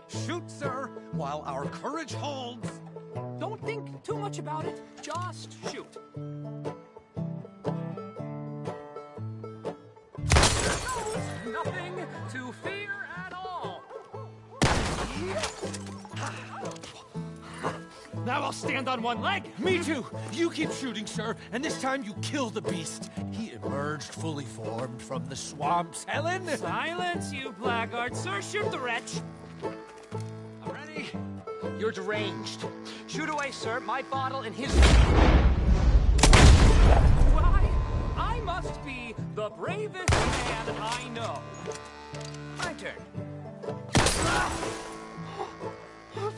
Shoot, sir, while our courage holds. Don't think too much about it. Just shoot. Nothing to fear at all. Now I'll stand on one leg. Me too. You keep shooting, sir, and this time you kill the beast. He emerged fully formed from the swamps, Helen. Silence, you blackguard. Sir, shoot the wretch. I'm ready. You're deranged. Shoot away, sir. My bottle and his... Why, I must be the bravest man I know. My turn.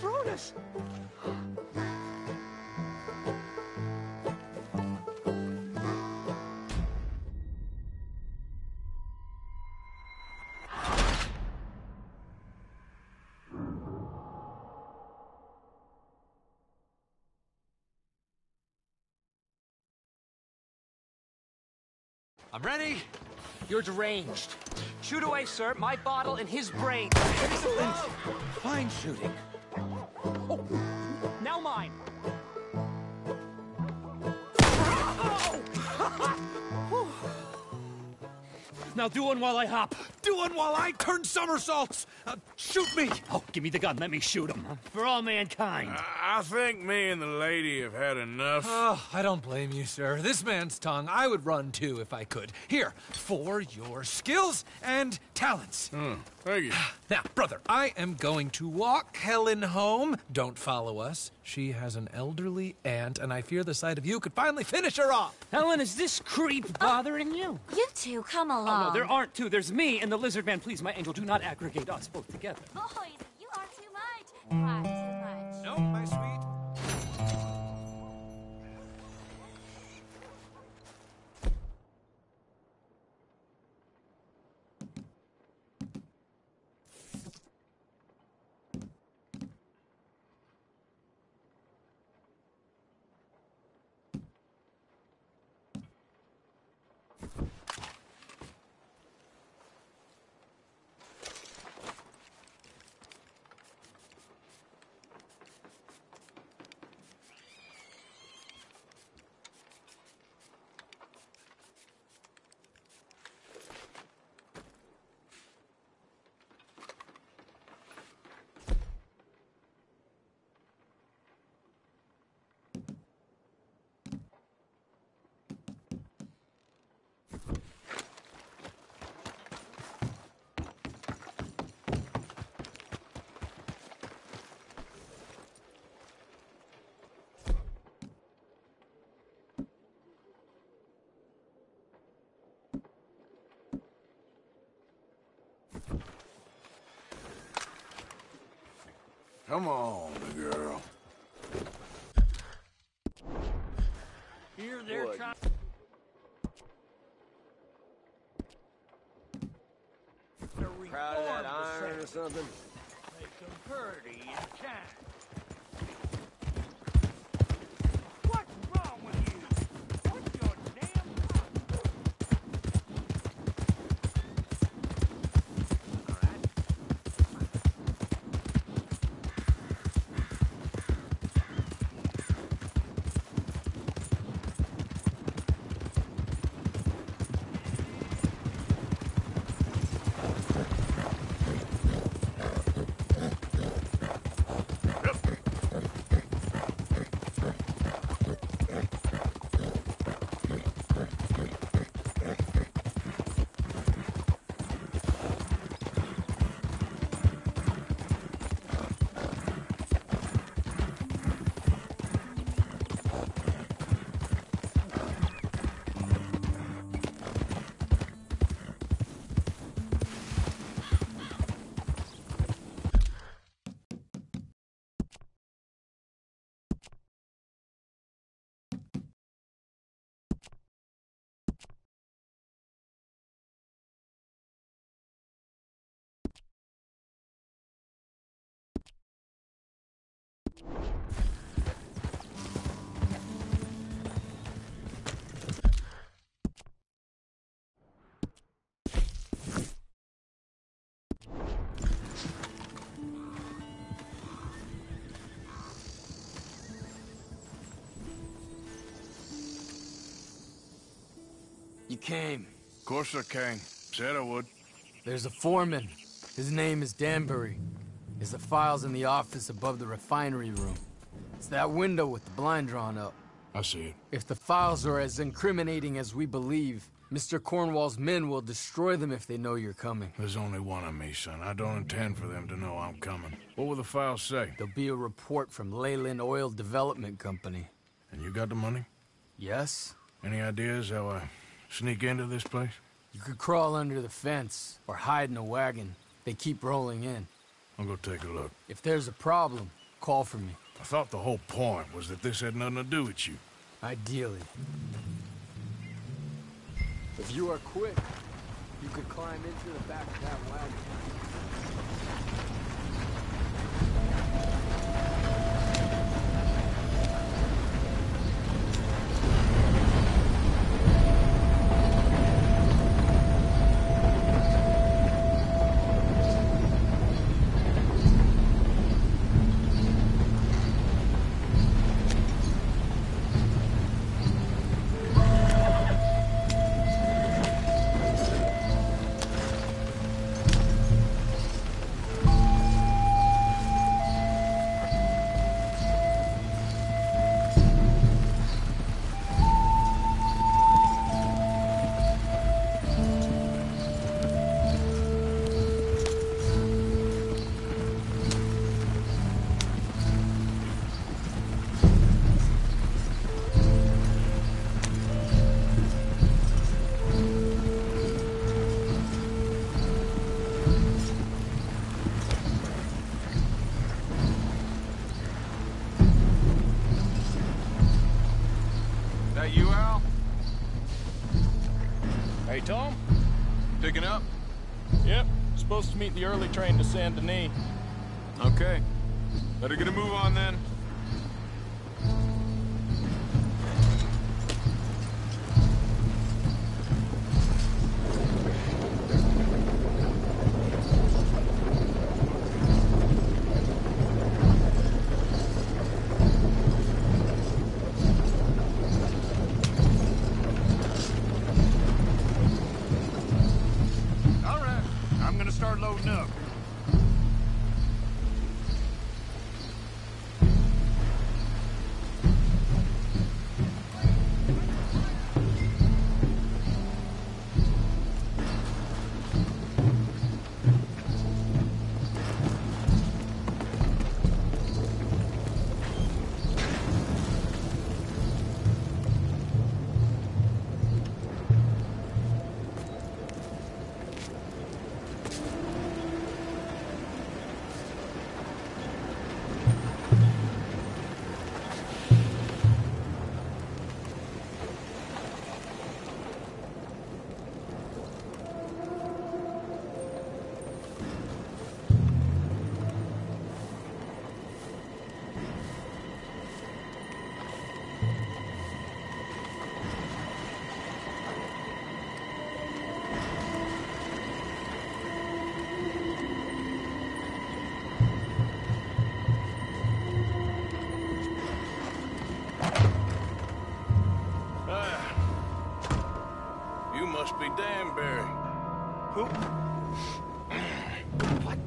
Fronus! I'm ready. You're deranged. Shoot away, sir. My bottle and his brain. Excellent. Fine shooting. Oh, now mine. Now do one while I hop. Do one while I turn somersaults. Shoot me. Oh, give me the gun. Let me shoot him. For all mankind. I think me and the lady have had enough. Oh, I don't blame you, sir. This man's tongue, I would run too if I could. Here, for your skills and talents. Thank you. Now, brother, I am going to walk Helen home. Don't follow us. She has an elderly aunt, and I fear the sight of you could finally finish her off. Helen, is this creep bothering you? You two, come along. Oh, no, there aren't two. There's me and the lizard man. Please, my angel, do not aggregate us both together. Boys, you are too much. Why too much? No, my sweet. Come on, girl. Here they're trying. Proud of that iron or something? Make them pretty and kind. What's wrong with you? What's your damn You came. Of course I came. Said I would. There's a foreman. His name is Danbury. There's the files in the office above the refinery room. It's that window with the blind drawn up. I see it. If the files are as incriminating as we believe, Mr. Cornwall's men will destroy them if they know you're coming. There's only one of me, son. I don't intend for them to know I'm coming. What will the files say? There'll be a report from Leyland Oil Development Company. And you got the money? Yes. Any ideas how I sneak into this place? You could crawl under the fence or hide in a wagon. They keep rolling in. I'll go take a look. If there's a problem, call for me. I thought the whole point was that this had nothing to do with you. Ideally. If you are quick, you could climb into the back of that wagon. Tom? Picking up? Yep. Supposed to meet the early train to Saint Denis. Okay. Better get a move on then. Must be Danbury. Who? What?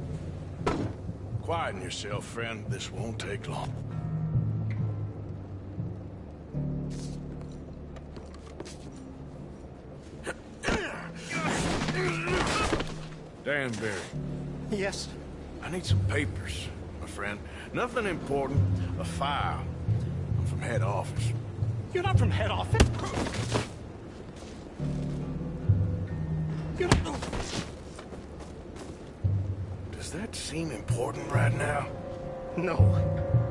Quieten yourself, friend. This won't take long. Danbury. Yes? I need some papers, my friend. Nothing important. A file. I'm from head office. You're not from head office? Does that seem important right now? No.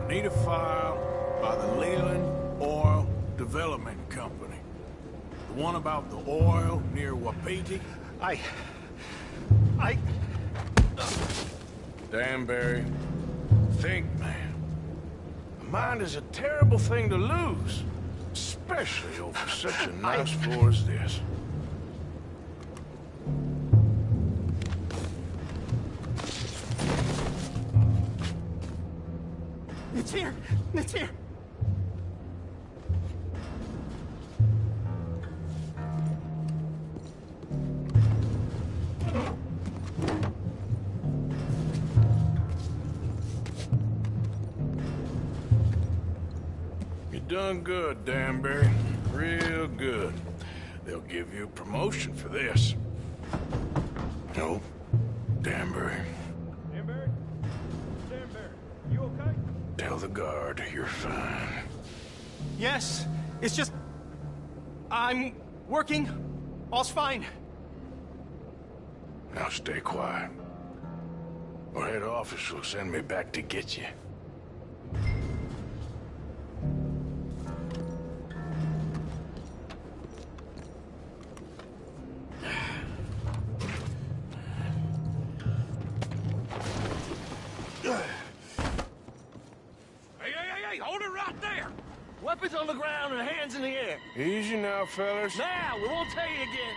I need a file by the Leyland Oil Development Company. The one about the oil near Wapiti? Danbury, think, man. A mind is a terrible thing to lose, especially over such a nice floor as this. It's here! It's here! You done good, Danbury. Real good. They'll give you a promotion for this. No, Danbury. Danbury? Danbury, you okay? Tell the guard you're fine. Yes, it's just... I'm working. All's fine. Now stay quiet. Or head office will send me back to get you. Hey, hold it right there! Weapons on the ground and hands in the air. Easy now, fellas. Now, we won't tell you again.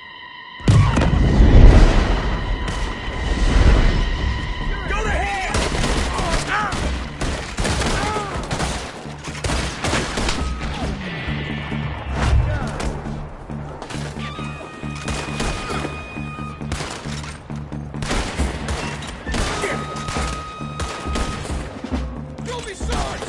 Go to hell! You'll be sorry!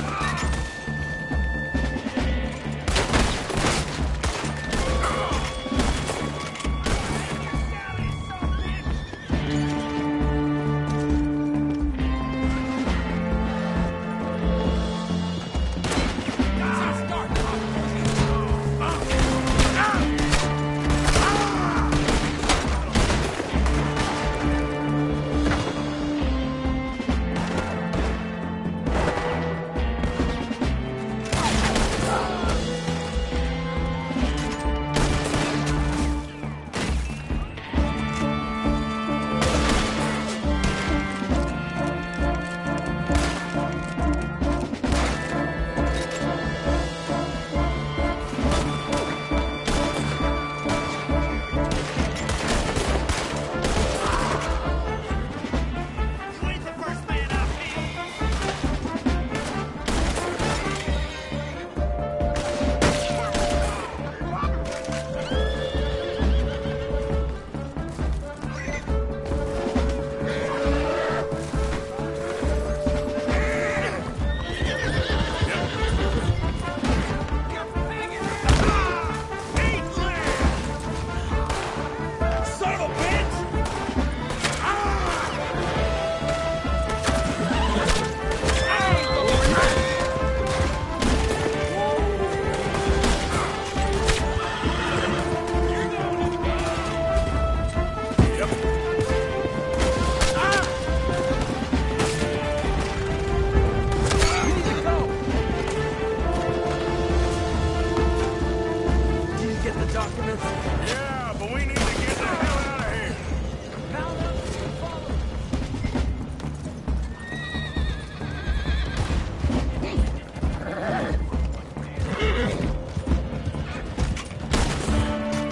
Yeah, but we need to get the hell out of here.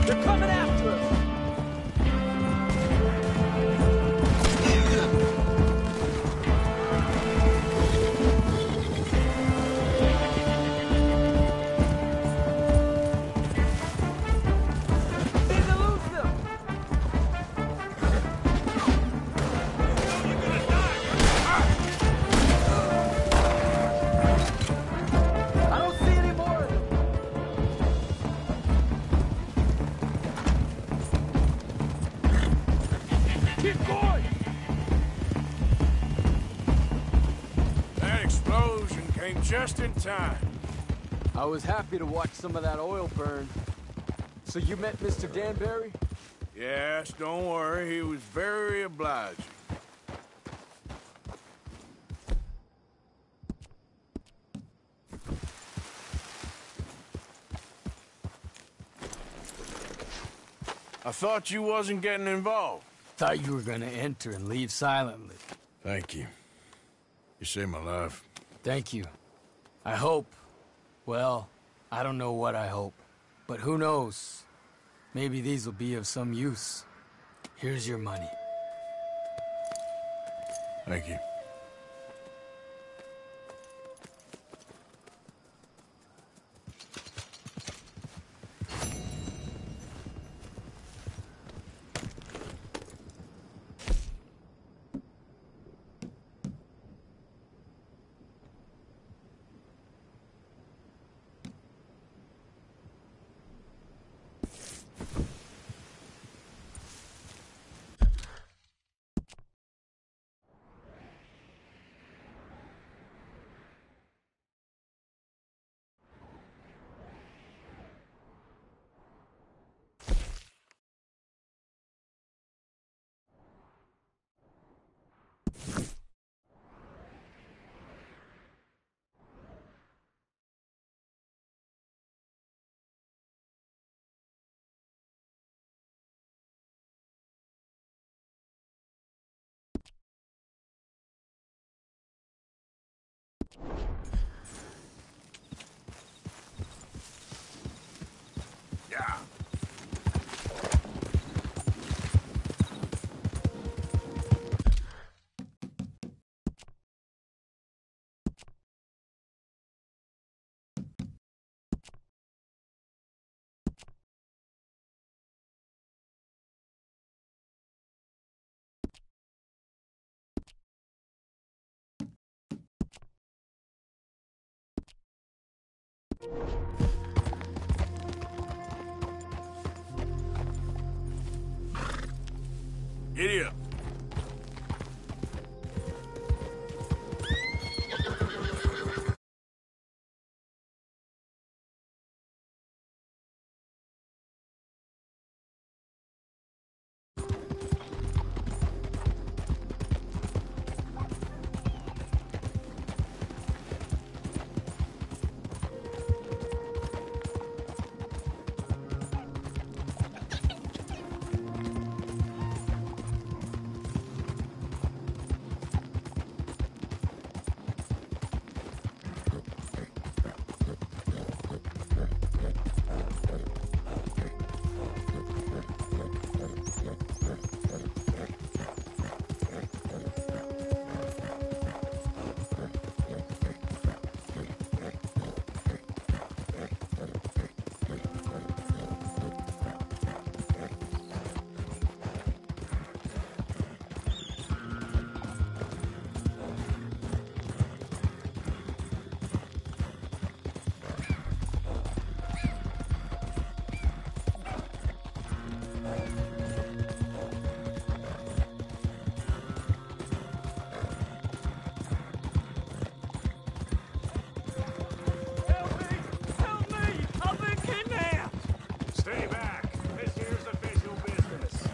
They're coming after us! I don't see any more of them. Keep going! That explosion came just in time. I was happy to watch some of that oil burn. So you met Mr. Danbury? Yes, don't worry. He was very obliging. I thought you wasn't getting involved. Thought you were gonna enter and leave silently. Thank you. You saved my life. Thank you. I hope. Well, I don't know what I hope. But who knows? Maybe these will be of some use. Here's your money. Thank you. Giddy up. Stay back. This here's official business.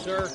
sir.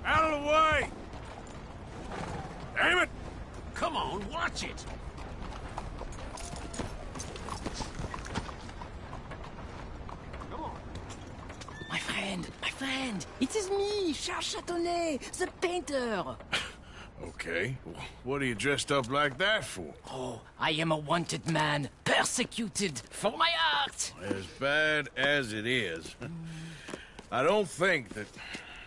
Out of the way! Damn it! Come on, watch it! My friend, it is me, Charles Chatonnet, the painter. Okay. What are you dressed up like that for? Oh, I am a wanted man, persecuted for my art. As bad as it is, I don't think that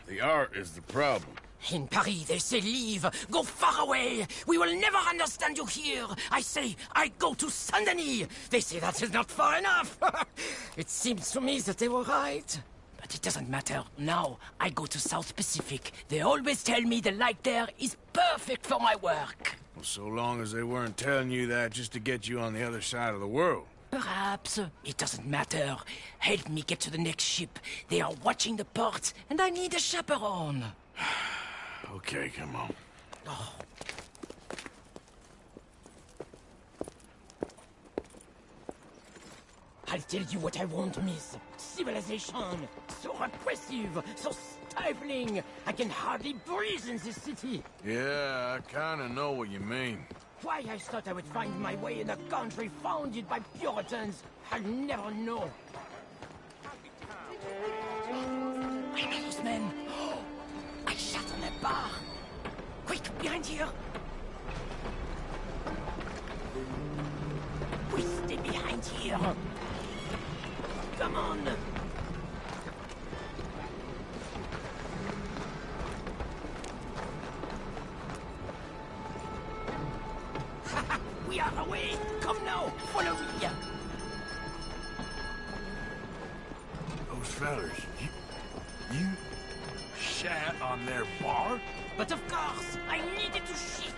the art is the problem. In Paris, they say leave, go far away. We will never understand you here. I say, I go to Saint-Denis. They say that is not far enough. It seems to me that they were right. But it doesn't matter. Now, I go to South Pacific. They always tell me the light there is perfect for my work. Well, so long as they weren't telling you that just to get you on the other side of the world. Perhaps. It doesn't matter. Help me get to the next ship. They are watching the port, and I need a chaperone. Okay, come on. Oh. I'll tell you what I want, miss. Civilization. So repressive, so stifling. I can hardly breathe in this city. Yeah, I kinda know what you mean. Why I thought I would find my way in a country founded by Puritans, I'll never know. I know those men. Oh, I shot on that bar. Quick, behind here. We stay behind here. Come on. We are away. Come now, follow me. Those fellers, you shat on their bar? But of course, I needed to shit.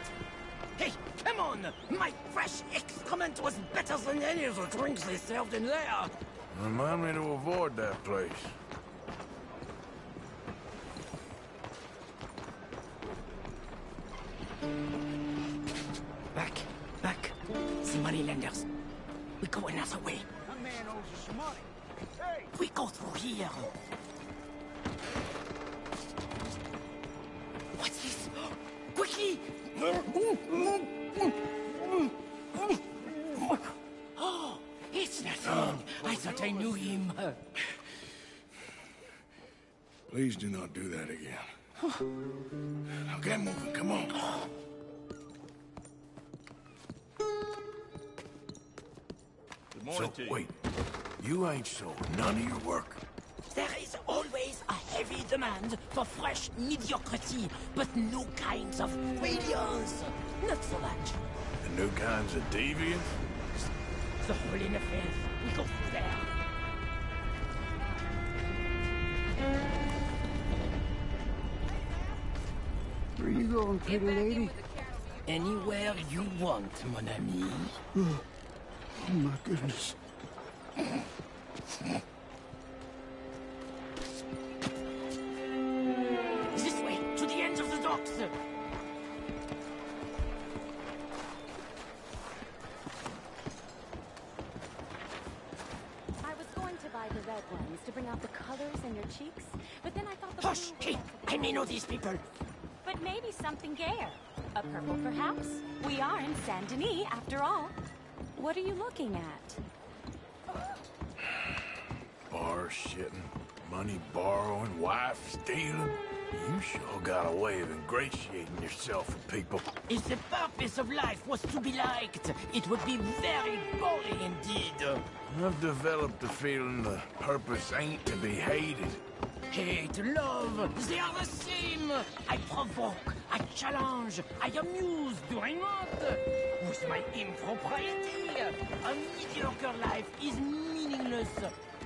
Hey, come on! My fresh excrement was better than any of the drinks they served in there. Remind me to avoid that place. Back. The moneylenders. We go another way. That man owes us some money. Hey! We go through here. What's this? Quickly! Oh, it's nothing. I thought I knew him. Please do not do that again. Now get moving, come on. Good morning to you. Wait, you ain't sold none of your work. There is always a heavy demand for fresh mediocrity, but new kinds of failures. Not so much. The new kinds of deviants? The hole in the fence. We go through there. Where you going, pretty lady? Anywhere you want, mon ami. Oh my goodness. This way, to the end of the docks. I may know these people. But maybe something gayer. A purple, perhaps? We are in Saint Denis, after all. What are you looking at? Bar shitting, money borrowing, wife stealing. You sure got a way of ingratiating yourself with people. If the purpose of life was to be liked, it would be very boring indeed. I've developed the feeling the purpose ain't to be hated. Hate, love, they are the same. I provoke, I challenge, I amuse, do I not? With my impropriety, a mediocre life is meaningless.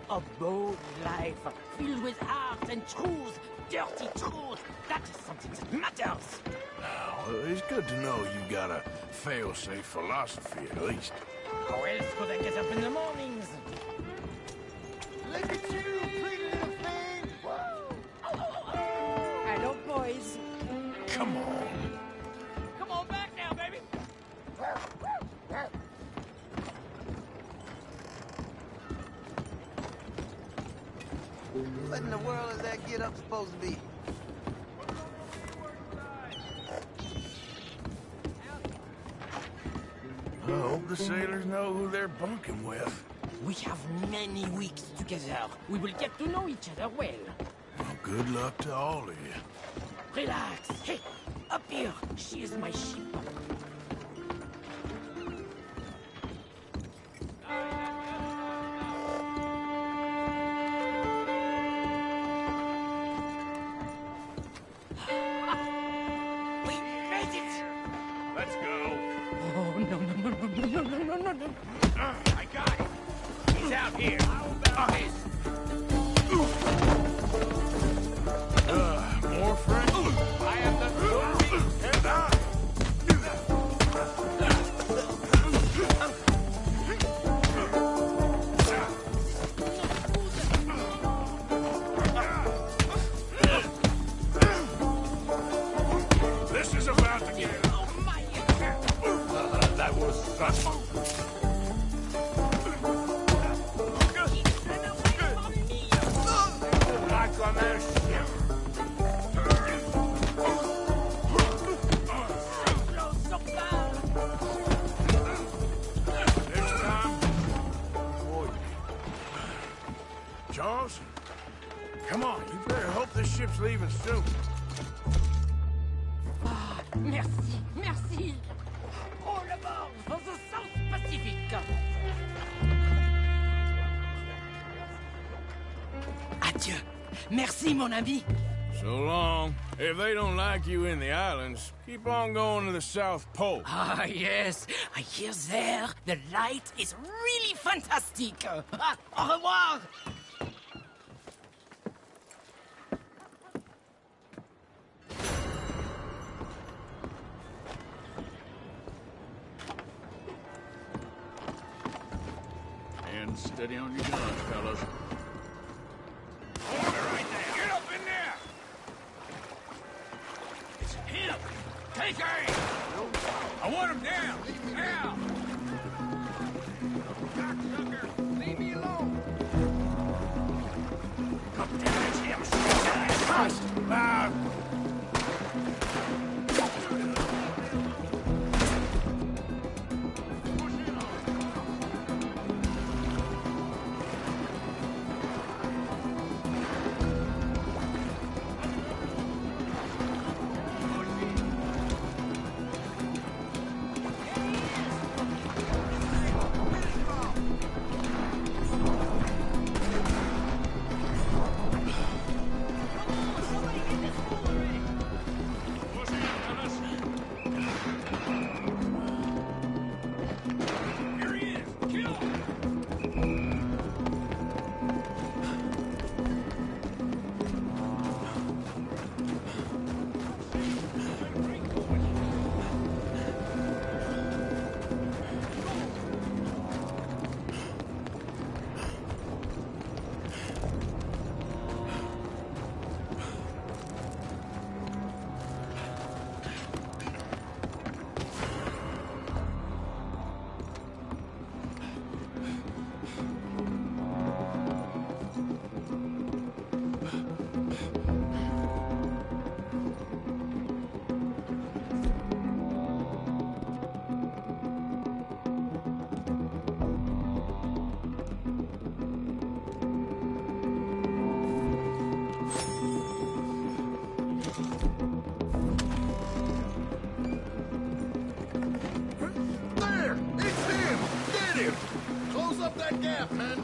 A bold life, filled with art and truth, dirty truth, that is something that matters. Well, it's good to know you got a fail-safe philosophy, at least. How else could I get up in the mornings? Look at you, pretty little thing! Hello, boys. Come on. Come on back now, baby. What in the world is that get up supposed to be? I hope the sailors know who they're bunking with. We have many weeks together. We will get to know each other well. Well, good luck to all of you. Relax. Hey, up here. She is my ship. We made it! Let's go. Oh, no, no, no, no, no, no, no, no, no. I got it. He's out here. More French? I am the This is about to get... that was such... Like on that ship. Next time, boy. Charles, come on. You better hope this ship's leaving soon. Merci, merci. All aboard for the South Pacific. Adieu. Merci, mon ami. So long. If they don't like you in the islands, keep on going to the South Pole. Ah, yes. I hear there the light is really fantastic. Au revoir. And steady on your guns, fellas. Right there. Get up in there. It's him. Take aim. I want him down. Now. Cocksucker, leave me alone. Come down, it's him. Loud. happening.